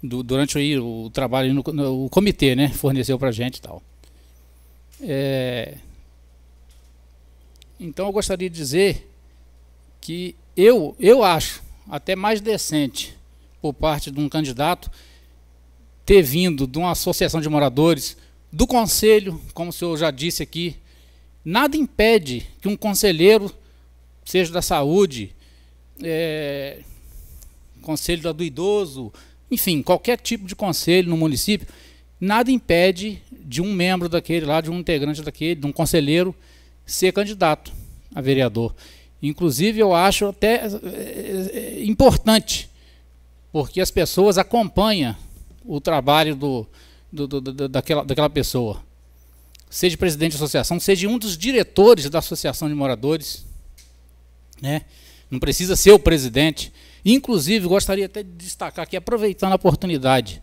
[SPEAKER 8] durante o trabalho, o comitê, né, forneceu para a gente e tal. Então eu gostaria de dizer que eu acho até mais decente por parte de um candidato ter vindo de uma associação de moradores, do conselho, como o senhor já disse aqui. Nada impede que um conselheiro, seja da saúde, conselho do idoso, enfim, qualquer tipo de conselho no município, nada impede de um membro daquele lá, de um integrante daquele, de um conselheiro, ser candidato a vereador. Inclusive, eu acho até importante, porque as pessoas acompanham o trabalho daquela pessoa. Seja presidente da associação, seja um dos diretores da associação de moradores, né? Não precisa ser o presidente. Inclusive, gostaria até de destacar aqui, aproveitando a oportunidade,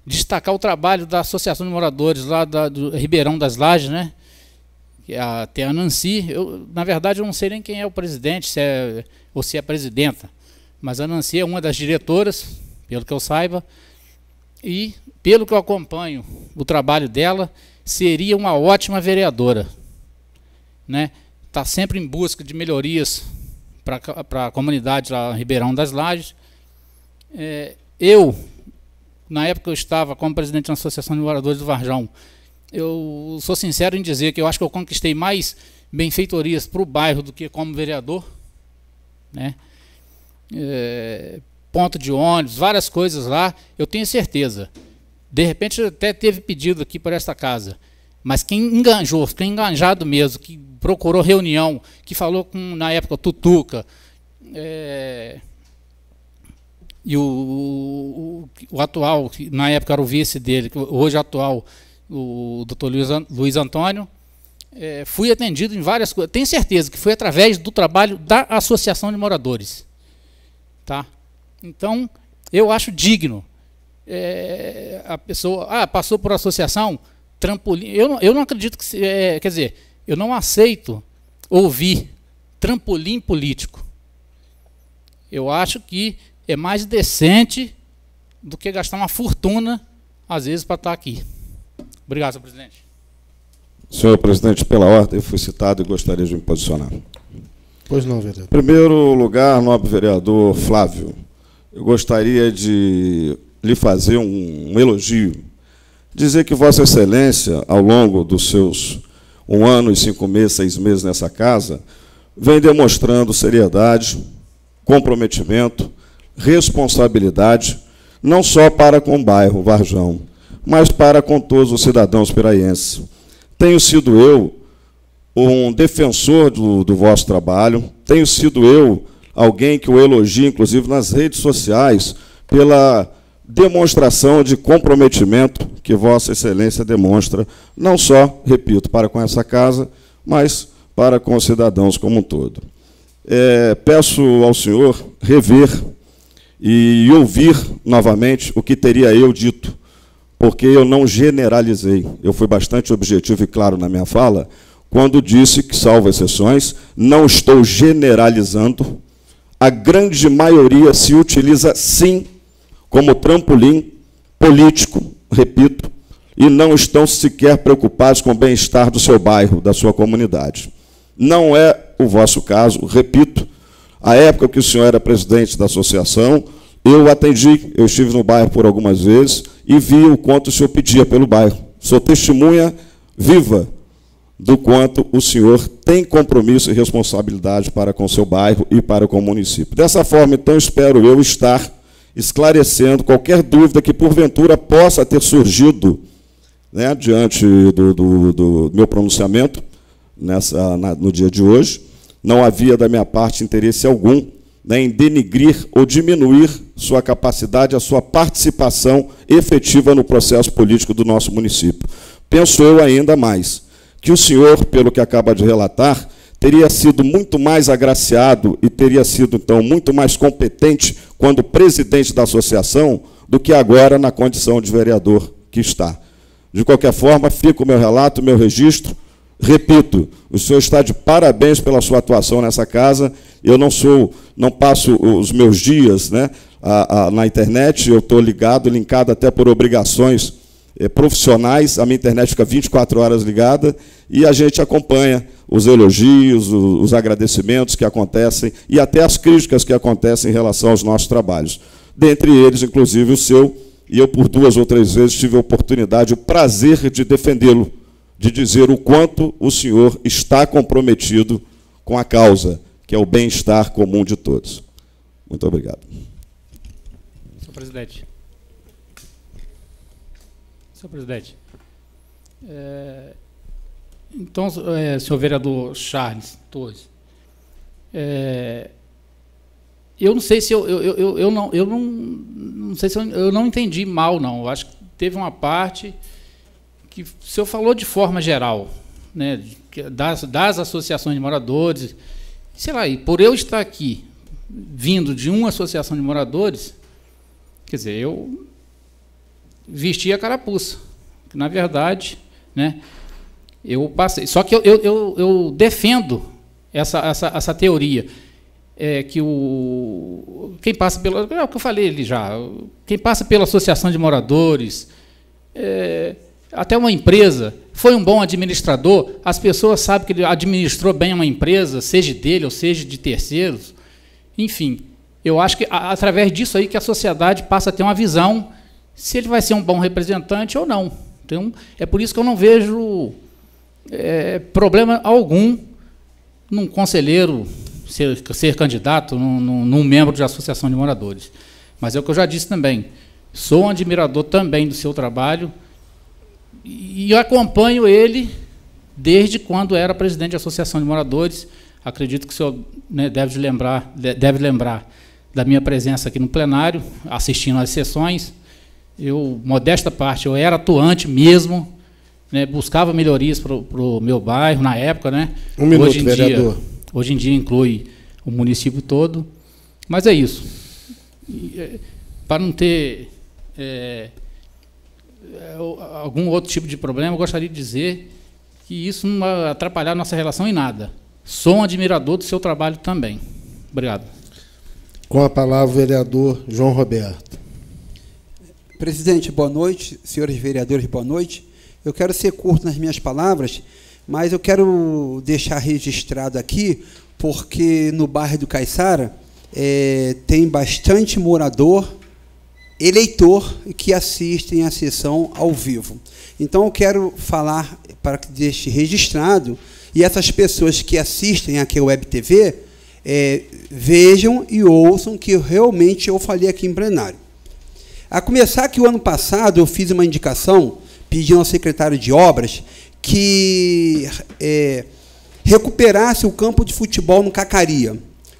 [SPEAKER 8] destacar o trabalho da associação de moradores lá do Ribeirão das Lajes, né? Tem a Nancy. Na verdade, eu não sei nem quem é o presidente, ou se é a presidenta, mas a Nancy é uma das diretoras, pelo que eu saiba, e pelo que eu acompanho o trabalho dela, seria uma ótima vereadora, né? Está sempre em busca de melhorias para a comunidade lá em Ribeirão das Lajes. Na época eu estava como presidente da Associação de Moradores do Varjão, eu sou sincero em dizer que eu acho que eu conquistei mais benfeitorias para o bairro do que como vereador, né? Ponto de ônibus, várias coisas lá, eu tenho certeza. De repente até teve pedido aqui para esta casa. Mas quem enganjou, quem enganjado mesmo, que procurou reunião, que falou com, na época, o Tutuca, e o atual, que na época era o vice dele, hoje atual, o doutor Luiz Antônio, fui atendido em várias coisas. Tenho certeza que foi através do trabalho da Associação de Moradores. Tá? Então, eu acho digno. A pessoa passou por associação, trampolim. Eu não acredito que... quer dizer, eu não aceito ouvir trampolim político. Eu acho que é mais decente do que gastar uma fortuna, às vezes, para estar aqui. Obrigado, senhor presidente.
[SPEAKER 4] Senhor presidente, pela ordem, eu fui citado e gostaria de me posicionar.
[SPEAKER 2] Pois não, vereador.
[SPEAKER 4] Em primeiro lugar, nobre vereador Flávio, eu gostaria de lhe fazer um elogio. Dizer que Vossa Excelência, ao longo dos seus 1 ano e 5 meses, 6 meses nessa casa, vem demonstrando seriedade, comprometimento, responsabilidade, não só para com o bairro Varjão, mas para com todos os cidadãos piraienses. Tenho sido eu um defensor do vosso trabalho, tenho sido eu alguém que o elogia, inclusive nas redes sociais, pela demonstração de comprometimento que Vossa Excelência demonstra, não só, repito, para com essa casa, mas para com os cidadãos como um todo. Peço ao senhor rever e ouvir novamente o que teria eu dito, porque eu não generalizei. Eu fui bastante objetivo e claro na minha fala, quando disse que, salvo exceções, não estou generalizando, a grande maioria se utiliza, sim, como trampolim político, repito, e não estão sequer preocupados com o bem-estar do seu bairro, da sua comunidade. Não é o vosso caso, repito, a época que o senhor era presidente da associação, eu atendi, eu estive no bairro por algumas vezes e vi o quanto o senhor pedia pelo bairro. Sou testemunha viva do quanto o senhor tem compromisso e responsabilidade para com o seu bairro e para com o município. Dessa forma, então, espero eu estar esclarecendo qualquer dúvida que, porventura, possa ter surgido, né, diante do meu pronunciamento no dia de hoje. Não havia, da minha parte, interesse algum, né, em denigrir ou diminuir sua capacidade, a sua participação efetiva no processo político do nosso município. Penso eu ainda mais que o senhor, pelo que acaba de relatar, teria sido muito mais agraciado e teria sido, então, muito mais competente quando presidente da associação do que agora na condição de vereador que está. De qualquer forma, fica o meu relato, o meu registro. Repito, o senhor está de parabéns pela sua atuação nessa casa. Eu não passo os meus dias, né, na internet, eu estou linkado até por obrigações profissionais, a minha internet fica 24 horas ligada, e a gente acompanha os elogios, os agradecimentos que acontecem, e até as críticas que acontecem em relação aos nossos trabalhos. Dentre eles, inclusive, o seu, e eu por 2 ou 3 vezes tive a oportunidade, o prazer de defendê-lo, de dizer o quanto o senhor está comprometido com a causa, que é o bem-estar comum de todos. Muito obrigado.
[SPEAKER 8] Senhor presidente. Senhor presidente. Então, senhor vereador Charles Torres, eu não sei se eu não sei se eu não entendi mal, não. Eu acho que teve uma parte que o senhor falou de forma geral, né, das associações de moradores, sei lá, e por eu estar aqui, vindo de uma associação de moradores, quer dizer, eu vesti a carapuça, que, na verdade, né, eu passei. Só que eu defendo essa teoria, que quem passa pela... É o que eu falei ali já, quem passa pela associação de moradores... até uma empresa, foi um bom administrador, as pessoas sabem que ele administrou bem uma empresa, seja dele ou seja de terceiros. Enfim, eu acho que através disso aí que a sociedade passa a ter uma visão se ele vai ser um bom representante ou não. Então, é por isso que eu não vejo problema algum num conselheiro ser candidato, num membro de associação de moradores. Mas é o que eu já disse também, sou um admirador também do seu trabalho, E eu acompanho ele desde quando era presidente da Associação de Moradores. Acredito que o senhor, né, deve lembrar da minha presença aqui no plenário, assistindo às sessões. Eu, modesta parte, eu era atuante mesmo, né, buscava melhorias para o meu bairro na época, né?
[SPEAKER 2] Um minuto, vereador.
[SPEAKER 8] Hoje em dia inclui o município todo. Mas é isso. Para não ter algum outro tipo de problema, eu gostaria de dizer que isso não vai atrapalhar a nossa relação em nada. Sou um admirador do seu trabalho também. Obrigado.
[SPEAKER 2] Com a palavra, o vereador João Roberto.
[SPEAKER 3] Presidente, boa noite. Senhores vereadores, boa noite. Eu quero ser curto nas minhas palavras, mas eu quero deixar registrado aqui, porque no bairro do Caiçara tem bastante morador, eleitor, que assistem à sessão ao vivo. Então, eu quero falar para que deixe registrado, e essas pessoas que assistem aqui a Web TV vejam e ouçam que realmente eu falei aqui em plenário. A começar que o ano passado eu fiz uma indicação, pedindo ao secretário de Obras que recuperasse o campo de futebol no Cacaria,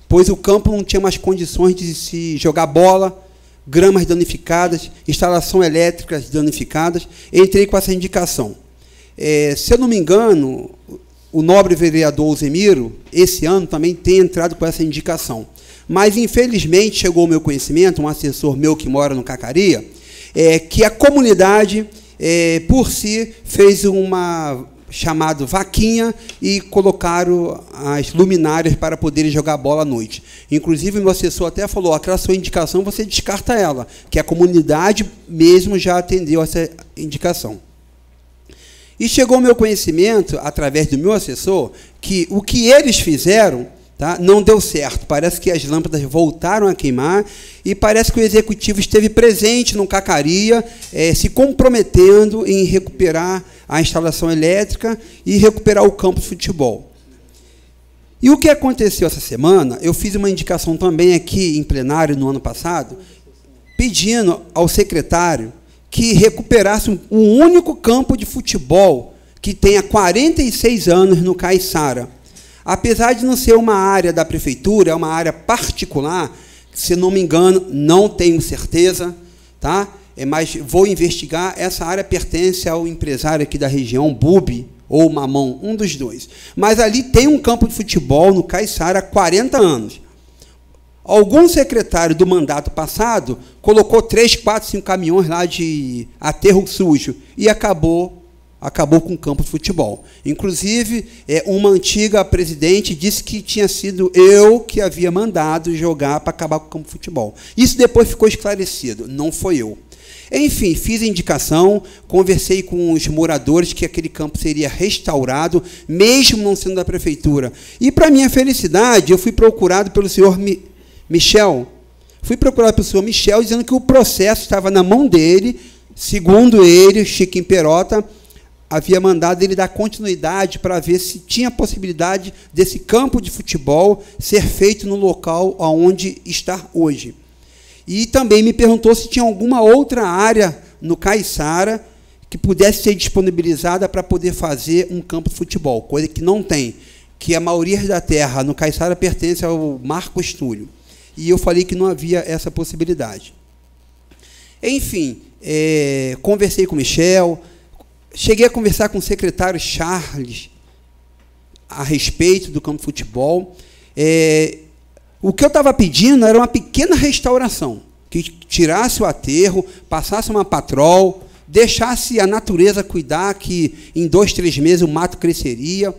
[SPEAKER 3] pois o campo não tinha mais condições de se jogar bola, gramas danificadas, instalação elétricas danificadas. Entrei com essa indicação. Se eu não me engano, o nobre vereador Alzemiro, esse ano, também tem entrado com essa indicação. Mas, infelizmente, chegou ao meu conhecimento, um assessor meu que mora no Cacaria, que a comunidade, por si, fez uma chamada vaquinha e colocaram as luminárias para poderem jogar bola à noite. Inclusive, o meu assessor até falou, aquela sua indicação, você descarta ela, que a comunidade mesmo já atendeu essa indicação. E chegou ao meu conhecimento, através do meu assessor, que o que eles fizeram, tá, não deu certo. Parece que as lâmpadas voltaram a queimar e parece que o executivo esteve presente no Cacaria, se comprometendo em recuperar a instalação elétrica e recuperar o campo de futebol. E o que aconteceu essa semana, eu fiz uma indicação também aqui em plenário no ano passado, pedindo ao secretário que recuperasse um único campo de futebol que tenha 46 anos no Caiçara. Apesar de não ser uma área da prefeitura, é uma área particular, se não me engano, não tenho certeza, tá? Mas vou investigar. Essa área pertence ao empresário aqui da região, Bubi ou Mamão, um dos dois. Mas ali tem um campo de futebol no Caiçara há 40 anos. Algum secretário do mandato passado colocou 3, 4, 5 caminhões lá de aterro sujo e acabou com o campo de futebol. Inclusive, uma antiga presidente disse que tinha sido eu que havia mandado jogar para acabar com o campo de futebol. Isso depois ficou esclarecido, não foi eu. Enfim, fiz a indicação, conversei com os moradores que aquele campo seria restaurado, mesmo não sendo da prefeitura. E, para minha felicidade, eu fui procurado pelo senhor Michel. Fui procurado pelo senhor Michel, dizendo que o processo estava na mão dele, segundo ele, Chiquinho Perota, havia mandado ele dar continuidade para ver se tinha possibilidade desse campo de futebol ser feito no local onde está hoje. E também me perguntou se tinha alguma outra área no Caiçara que pudesse ser disponibilizada para poder fazer um campo de futebol, coisa que não tem, que a maioria da terra no Caiçara pertence ao Marcos Túlio. E eu falei que não havia essa possibilidade. Enfim, conversei com o Michel, cheguei a conversar com o secretário Charles a respeito do campo de futebol. O que eu estava pedindo era uma pequena restauração, que tirasse o aterro, passasse uma patrol, deixasse a natureza cuidar, que em 2, 3 meses o mato cresceria,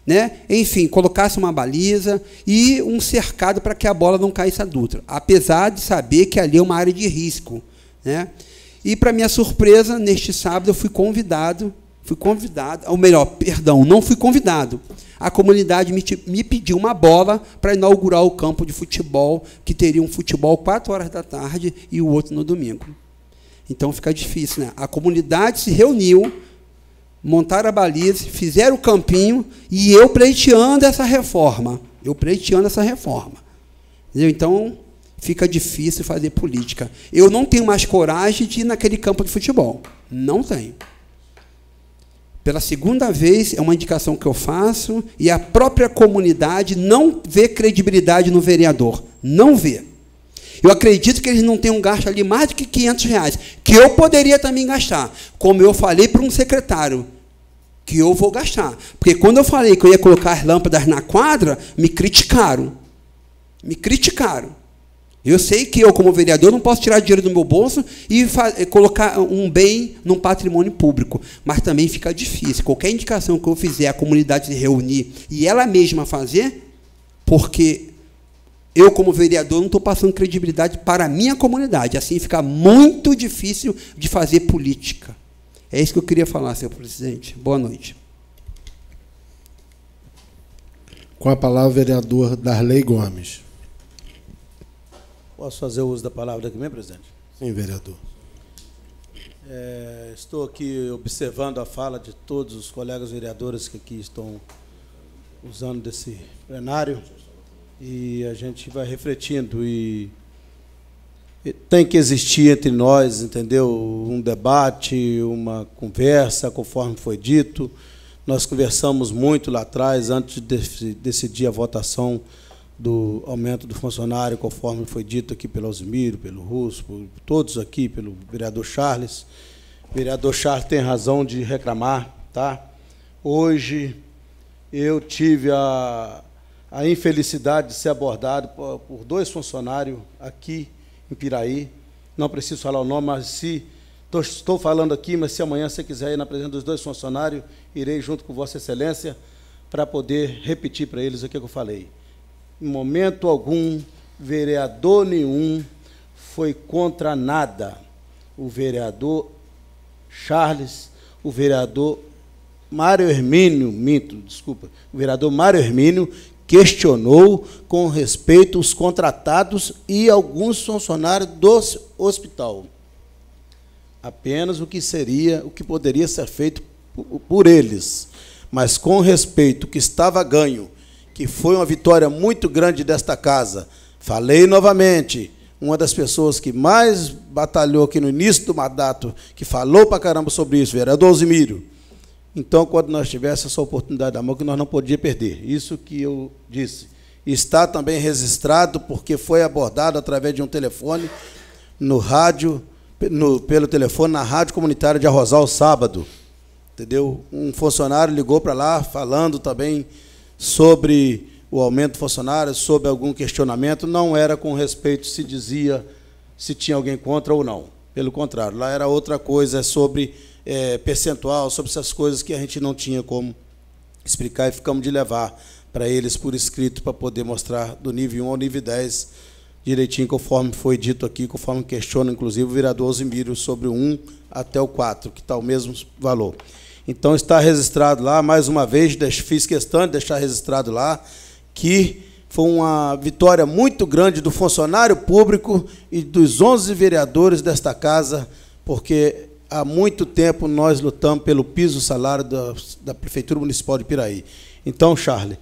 [SPEAKER 3] né? Enfim, colocasse uma baliza e um cercado para que a bola não caísse adulta, apesar de saber que ali é uma área de risco, né? E, para minha surpresa, neste sábado eu fui convidado, ou melhor, perdão, não fui convidado. A comunidade me pediu uma bola para inaugurar o campo de futebol, que teria um futebol 4 horas da tarde e o outro no domingo. Então fica difícil, né? A comunidade se reuniu, montaram a baliza, fizeram o campinho e eu pleiteando essa reforma. Entendeu? Então fica difícil fazer política. Eu não tenho mais coragem de ir naquele campo de futebol. Não tenho. Pela segunda vez, é uma indicação que eu faço, e a própria comunidade não vê credibilidade no vereador. Não vê. Eu acredito que eles não tenham gasto ali mais do que R$500, que eu poderia também gastar, como eu falei para um secretário, que eu vou gastar. Porque quando eu falei que eu ia colocar as lâmpadas na quadra, me criticaram. Me criticaram. Eu sei que eu, como vereador, não posso tirar dinheiro do meu bolso e colocar um bem num patrimônio público. Mas também fica difícil. Qualquer indicação que eu fizer, a comunidade se reunir e ela mesma fazer, porque eu, como vereador, não estou passando credibilidade para a minha comunidade. Assim fica muito difícil de fazer política. É isso que eu queria falar, senhor presidente. Boa noite.
[SPEAKER 2] Com a palavra, o vereador Darley Gomes.
[SPEAKER 9] Posso fazer uso da palavra também, presidente?
[SPEAKER 2] Sim, vereador.
[SPEAKER 9] Estou aqui observando a fala de todos os colegas vereadores que aqui estão usando desse plenário e a gente vai refletindo e tem que existir entre nós, entendeu? Um debate, uma conversa, conforme foi dito. Nós conversamos muito lá atrás, antes de decidir a votação do aumento do funcionário, conforme foi dito aqui pelo Alzimiro, pelo Russo, por todos aqui, pelo vereador Charles. O vereador Charles tem razão de reclamar, tá? Hoje eu tive a infelicidade de ser abordado por 2 funcionários aqui em Piraí. Não preciso falar o nome, mas se estou falando aqui, mas se amanhã você quiser ir na presença dos 2 funcionários, irei junto com Vossa Excelência para poder repetir para eles o que eu falei. Em momento algum, vereador nenhum foi contra nada. O vereador Charles, o vereador Mário Hermínio, o vereador Mário Hermínio questionou com respeito aos contratados e alguns funcionários do hospital. Apenas o que poderia ser feito por eles, mas com respeito que estava ganho, que foi uma vitória muito grande desta casa. Falei novamente, uma das pessoas que mais batalhou aqui no início do mandato, que falou para caramba sobre isso, vereador Alzimiro. Então, quando nós tivéssemos essa oportunidade da mão, que nós não podíamos perder. Isso que eu disse. Está também registrado, porque foi abordado através de um telefone, no rádio, pelo telefone, na rádio comunitária de Arrozal, sábado. Entendeu? Um funcionário ligou para lá, falando também sobre o aumento do funcionário, sobre algum questionamento. Não era com respeito se dizia se tinha alguém contra ou não. Pelo contrário, lá era outra coisa, sobre percentual, sobre essas coisas que a gente não tinha como explicar e ficamos de levar para eles por escrito para poder mostrar do nível 1 ao nível 10 direitinho, conforme foi dito aqui, conforme questiona, inclusive, o vereador Alzimiro sobre o 1 até o 4, que está o mesmo valor. Então, está registrado lá, mais uma vez, fiz questão de deixar registrado lá, que foi uma vitória muito grande do funcionário público e dos 11 vereadores desta casa, porque há muito tempo nós lutamos pelo piso salário da Prefeitura Municipal de Piraí. Então, Charles,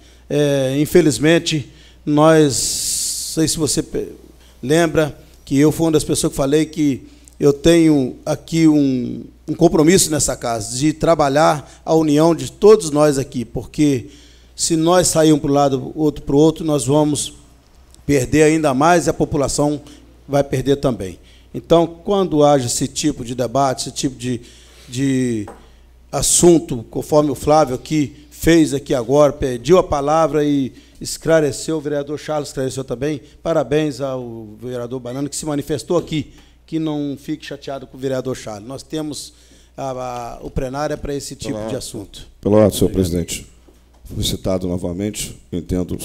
[SPEAKER 9] infelizmente, nós, não sei se você lembra, que eu fui uma das pessoas que falei que eu tenho aqui um compromisso nessa casa, de trabalhar a união de todos nós aqui, porque se nós sairmos para um lado, outro para o outro, nós vamos perder ainda mais e a população vai perder também. Então, quando haja esse tipo de debate, esse tipo de assunto, conforme o Flávio aqui fez aqui agora, pediu a palavra e esclareceu, o vereador Charles esclareceu também, parabéns ao vereador Banana, que se manifestou aqui, que não fique chateado com o vereador Charles. Nós temos o plenário para esse tipo de assunto.
[SPEAKER 4] Pelo lado, senhor presidente, fui citado novamente, entendo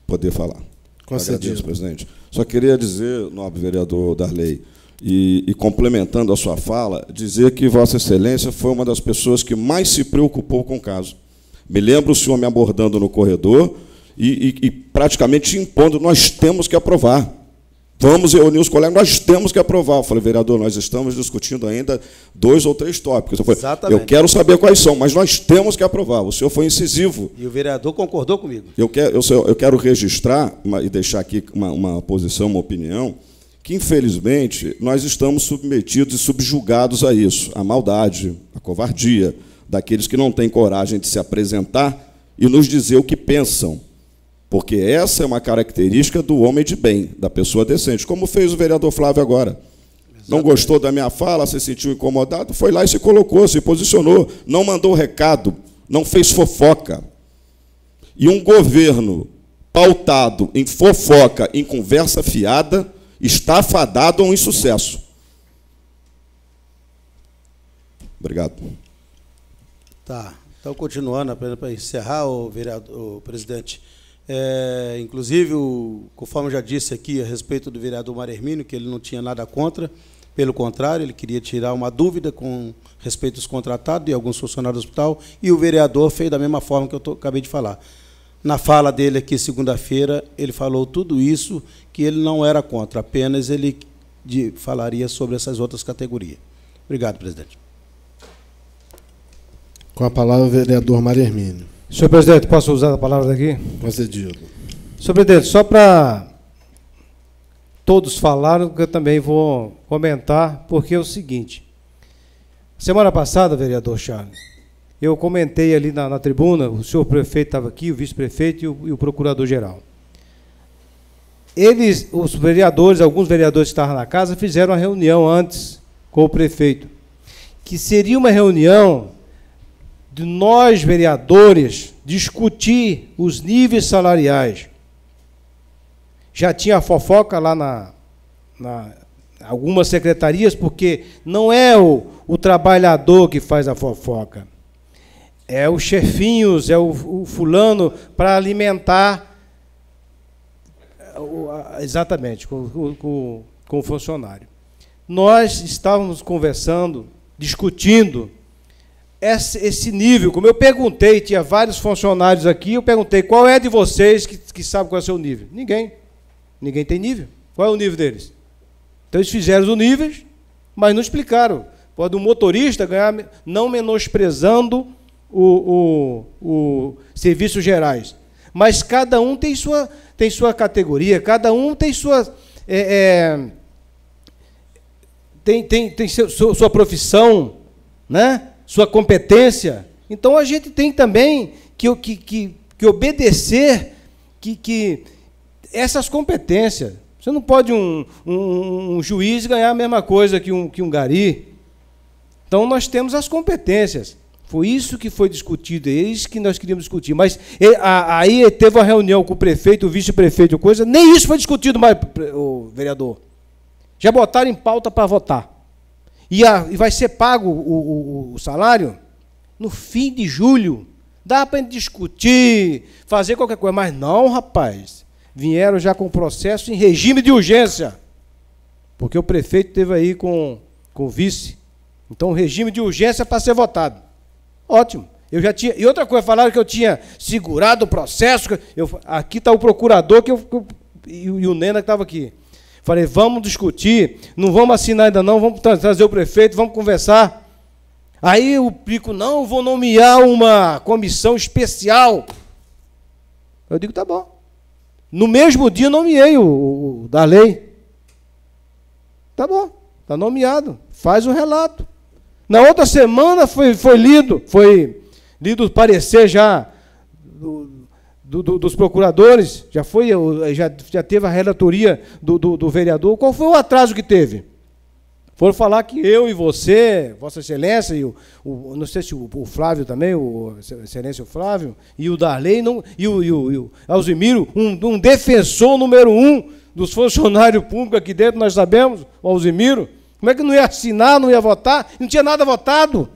[SPEAKER 4] poder falar. Agradeço, presidente. Só queria dizer, nobre vereador Darley, e complementando a sua fala, dizer que Vossa Excelência foi uma das pessoas que mais se preocupou com o caso. Me lembro o senhor me abordando no corredor e praticamente impondo, nós temos que aprovar. Vamos reunir os colegas, nós temos que aprovar. Eu falei, vereador, nós estamos discutindo ainda 2 ou 3 tópicos. Eu falei, exatamente. Eu quero saber quais são, mas nós temos que aprovar. O senhor foi incisivo.
[SPEAKER 9] E o vereador concordou comigo.
[SPEAKER 4] Eu quero registrar e deixar aqui uma posição, uma opinião, que, infelizmente, nós estamos submetidos e subjugados a isso, a maldade, a covardia daqueles que não têm coragem de se apresentar e nos dizer o que pensam, porque essa é uma característica do homem de bem, da pessoa decente, como fez o vereador Flávio agora. Não gostou da minha fala, se sentiu incomodado, foi lá e se colocou, se posicionou, não mandou recado, não fez fofoca. E um governo pautado em fofoca, em conversa fiada, está fadado a um insucesso. Obrigado.
[SPEAKER 9] Tá. Então, continuando, apenas para encerrar, o presidente. Inclusive, conforme eu já disse aqui a respeito do vereador Mário Hermínio, que ele não tinha nada contra, pelo contrário, ele queria tirar uma dúvida com respeito aos contratados e alguns funcionários do hospital, e o vereador fez da mesma forma que eu acabei de falar. Na fala dele aqui, segunda-feira, ele falou tudo isso, que ele não era contra, apenas ele falaria sobre essas outras categorias. Obrigado, presidente.
[SPEAKER 2] Com a palavra, o vereador Mário Hermínio.
[SPEAKER 10] Senhor presidente, posso usar a palavra aqui?
[SPEAKER 2] Concedido.
[SPEAKER 10] Senhor presidente, só para todos falaram, que eu também vou comentar, porque é o seguinte. Semana passada, vereador Charles, eu comentei ali na tribuna, o senhor prefeito estava aqui, o vice-prefeito e o procurador-geral. Eles, os vereadores, alguns vereadores que estavam na casa, fizeram uma reunião antes com o prefeito, que seria uma reunião de nós, vereadores, discutir os níveis salariais. Já tinha fofoca lá na algumas secretarias, porque não é o trabalhador que faz a fofoca. É os chefinhos, é o fulano para alimentar exatamente com o funcionário. Nós estávamos conversando, discutindo esse nível. Como eu perguntei, tinha vários funcionários aqui, eu perguntei, qual é de vocês que sabe qual é o seu nível? Ninguém. Ninguém tem nível. Qual é o nível deles? Então eles fizeram os níveis, mas não explicaram. Pode um motorista ganhar, não menosprezando os serviços gerais. Mas cada um tem sua categoria, cada um tem sua sua profissão, né? Sua competência. Então a gente tem também que obedecer que essas competências. Você não pode um juiz ganhar a mesma coisa que um gari. Então nós temos as competências. Foi isso que foi discutido, é isso que nós queríamos discutir. Mas aí teve uma reunião com o prefeito, o vice-prefeito, coisa, nem isso foi discutido mais, o vereador. Já botaram em pauta para votar. E vai ser pago o salário no fim de julho. Dá para discutir, fazer qualquer coisa. Mas não, rapaz. Vieram já com o processo em regime de urgência. Porque o prefeito esteve aí com o vice. Então, regime de urgência para ser votado. Ótimo. Eu já tinha. E outra coisa, falaram que eu tinha segurado o processo. Aqui está o procurador e o Nena que estava aqui. Falei, vamos discutir, não vamos assinar ainda não, vamos trazer o prefeito, vamos conversar. Aí o Pico, não, vou nomear uma comissão especial. Eu digo, tá bom. No mesmo dia eu nomeei o da lei. Tá bom, está nomeado, faz o relato. Na outra semana foi lido o parecer já dos procuradores, já teve a relatoria do vereador. Qual foi o atraso que teve? Foram falar que eu e você, Vossa Excelência, e não sei se o Flávio também, o Excelência o Flávio, e o Darley, e o Alzimiro, um defensor número 1 dos funcionários públicos aqui dentro, nós sabemos, o Alzimiro, como é que não ia assinar, não ia votar? Não tinha nada votado.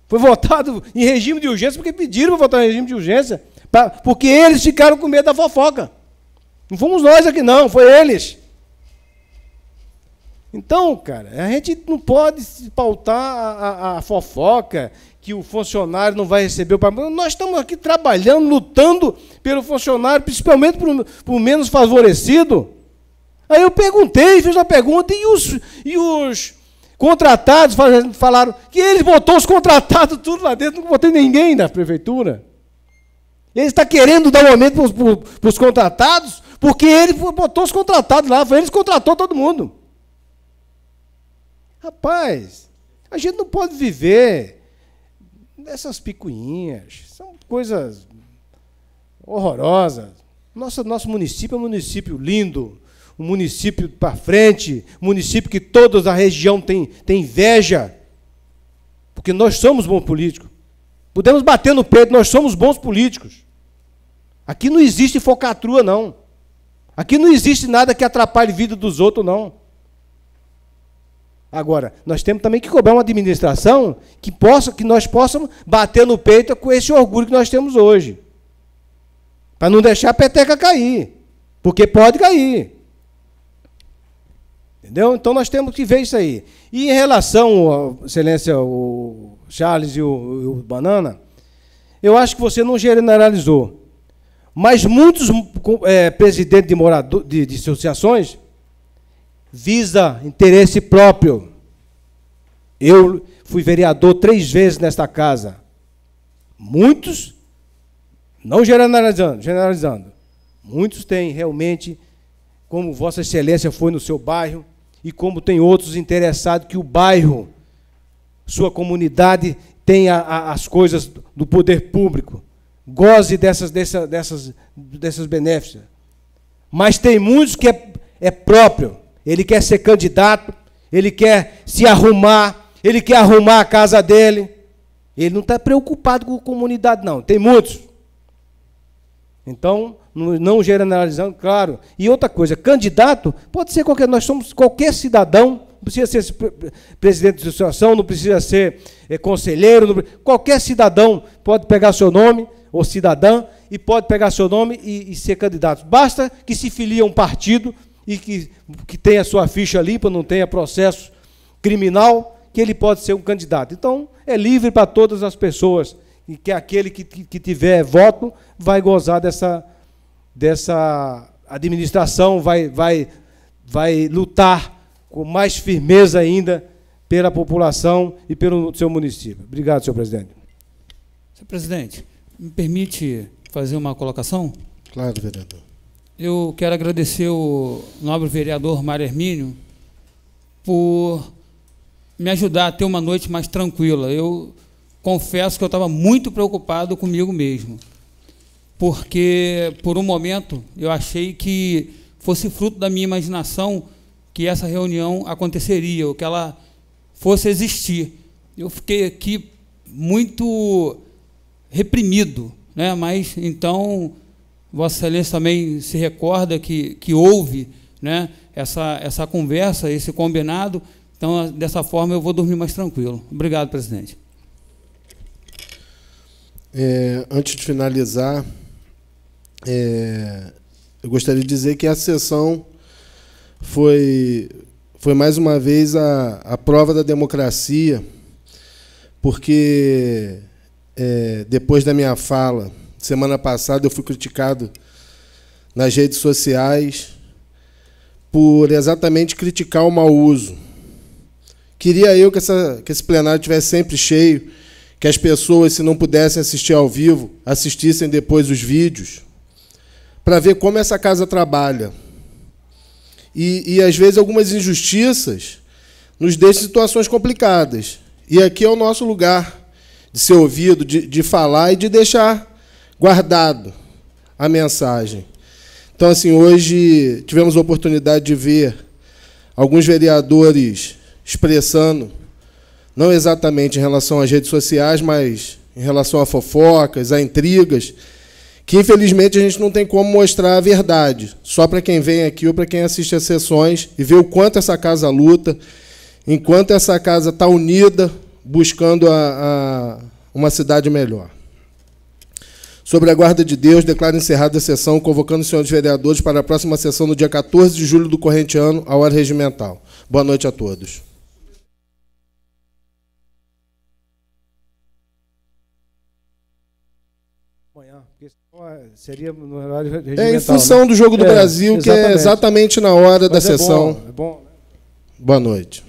[SPEAKER 10] Foi votado em regime de urgência, porque pediram para votar em regime de urgência. Porque eles ficaram com medo da fofoca. Não fomos nós aqui não, foi eles. Então, cara, a gente não pode se pautar a fofoca, que o funcionário não vai receber o pagamento. Nós estamos aqui trabalhando, lutando pelo funcionário, principalmente por menos favorecido. Aí eu perguntei, fiz uma pergunta, e os contratados falaram que eles botou os contratados tudo lá dentro, não botei ninguém na prefeitura. Ele está querendo dar um aumento para os contratados, porque ele botou os contratados lá, foi ele que contratou todo mundo. Rapaz, a gente não pode viver Essas picuinhas são coisas horrorosas. Nosso município é um município lindo, um município para frente, um município que toda a região tem inveja, porque nós somos bons políticos. Podemos bater no peito, nós somos bons políticos. Aqui não existe focatrua, não. Aqui não existe nada que atrapalhe a vida dos outros, não. Agora, nós temos também que cobrar uma administração que nós possamos bater no peito com esse orgulho que nós temos hoje. Para não deixar a peteca cair. Porque pode cair. Entendeu? Então nós temos que ver isso aí. E em relação, Excelência, o Charles e o Banana, eu acho que você não generalizou. Mas muitos presidentes de associações visa interesse próprio. Eu fui vereador 3 vezes nesta casa. Muitos, não generalizando, muitos têm realmente, como Vossa Excelência foi no seu bairro, e como tem outros interessados que o bairro, sua comunidade, tenha as coisas do poder público, goze dessas benefícios. Mas tem muitos que é próprio. Ele quer ser candidato, ele quer se arrumar, ele quer arrumar a casa dele. Ele não está preocupado com a comunidade, não. Tem muitos. Então, não generalizando, claro. E outra coisa, candidato pode ser qualquer, nós somos qualquer cidadão, não precisa ser presidente de associação, não precisa ser conselheiro, qualquer cidadão pode pegar seu nome, ou cidadã, e pode pegar seu nome e ser candidato. Basta que se filie a um partido e que tenha sua ficha limpa, não tenha processo criminal, que ele pode ser um candidato. Então, é livre para todas as pessoas, e que aquele que tiver voto vai gozar dessa administração, vai lutar com mais firmeza ainda pela população e pelo seu município. Obrigado, senhor presidente.
[SPEAKER 7] Senhor presidente, me permite fazer uma colocação?
[SPEAKER 2] Claro, vereador.
[SPEAKER 7] Eu quero agradecer o nobre vereador Mário Hermínio por me ajudar a ter uma noite mais tranquila. Eu confesso que eu estava muito preocupado comigo mesmo, porque, por um momento, eu achei que fosse fruto da minha imaginação que essa reunião aconteceria, ou que ela fosse existir. Eu fiquei aqui muito reprimido, né? Mas, então, Vossa Excelência também se recorda que houve, né, essa conversa, esse combinado. Então, dessa forma, eu vou dormir mais tranquilo. Obrigado, presidente.
[SPEAKER 2] Antes de finalizar, eu gostaria de dizer que a sessão foi mais uma vez a prova da democracia, porque depois da minha fala, semana passada, eu fui criticado nas redes sociais por exatamente criticar o mau uso. Queria eu que esse plenário estivesse sempre cheio, que as pessoas, se não pudessem assistir ao vivo, assistissem depois os vídeos, para ver como essa casa trabalha. E, às vezes, algumas injustiças nos deixam em situações complicadas. E aqui é o nosso lugar de ser ouvido, de falar e de deixar guardado a mensagem. Então, assim, hoje tivemos a oportunidade de ver alguns vereadores expressando, não exatamente em relação às redes sociais, mas em relação a fofocas, a intrigas, que, infelizmente, a gente não tem como mostrar a verdade, só para quem vem aqui ou para quem assiste às sessões e vê o quanto essa casa luta, enquanto essa casa está unida, buscando uma cidade melhor. Sobre a guarda de Deus, declaro encerrada a sessão, convocando os senhores vereadores para a próxima sessão no dia 14 de julho do corrente ano, à hora regimental. Boa noite a todos.
[SPEAKER 10] Seria no horário regimental,
[SPEAKER 2] em função, né, do Jogo do Brasil, que é exatamente na hora da sessão.
[SPEAKER 10] É bom, né?
[SPEAKER 2] Boa noite.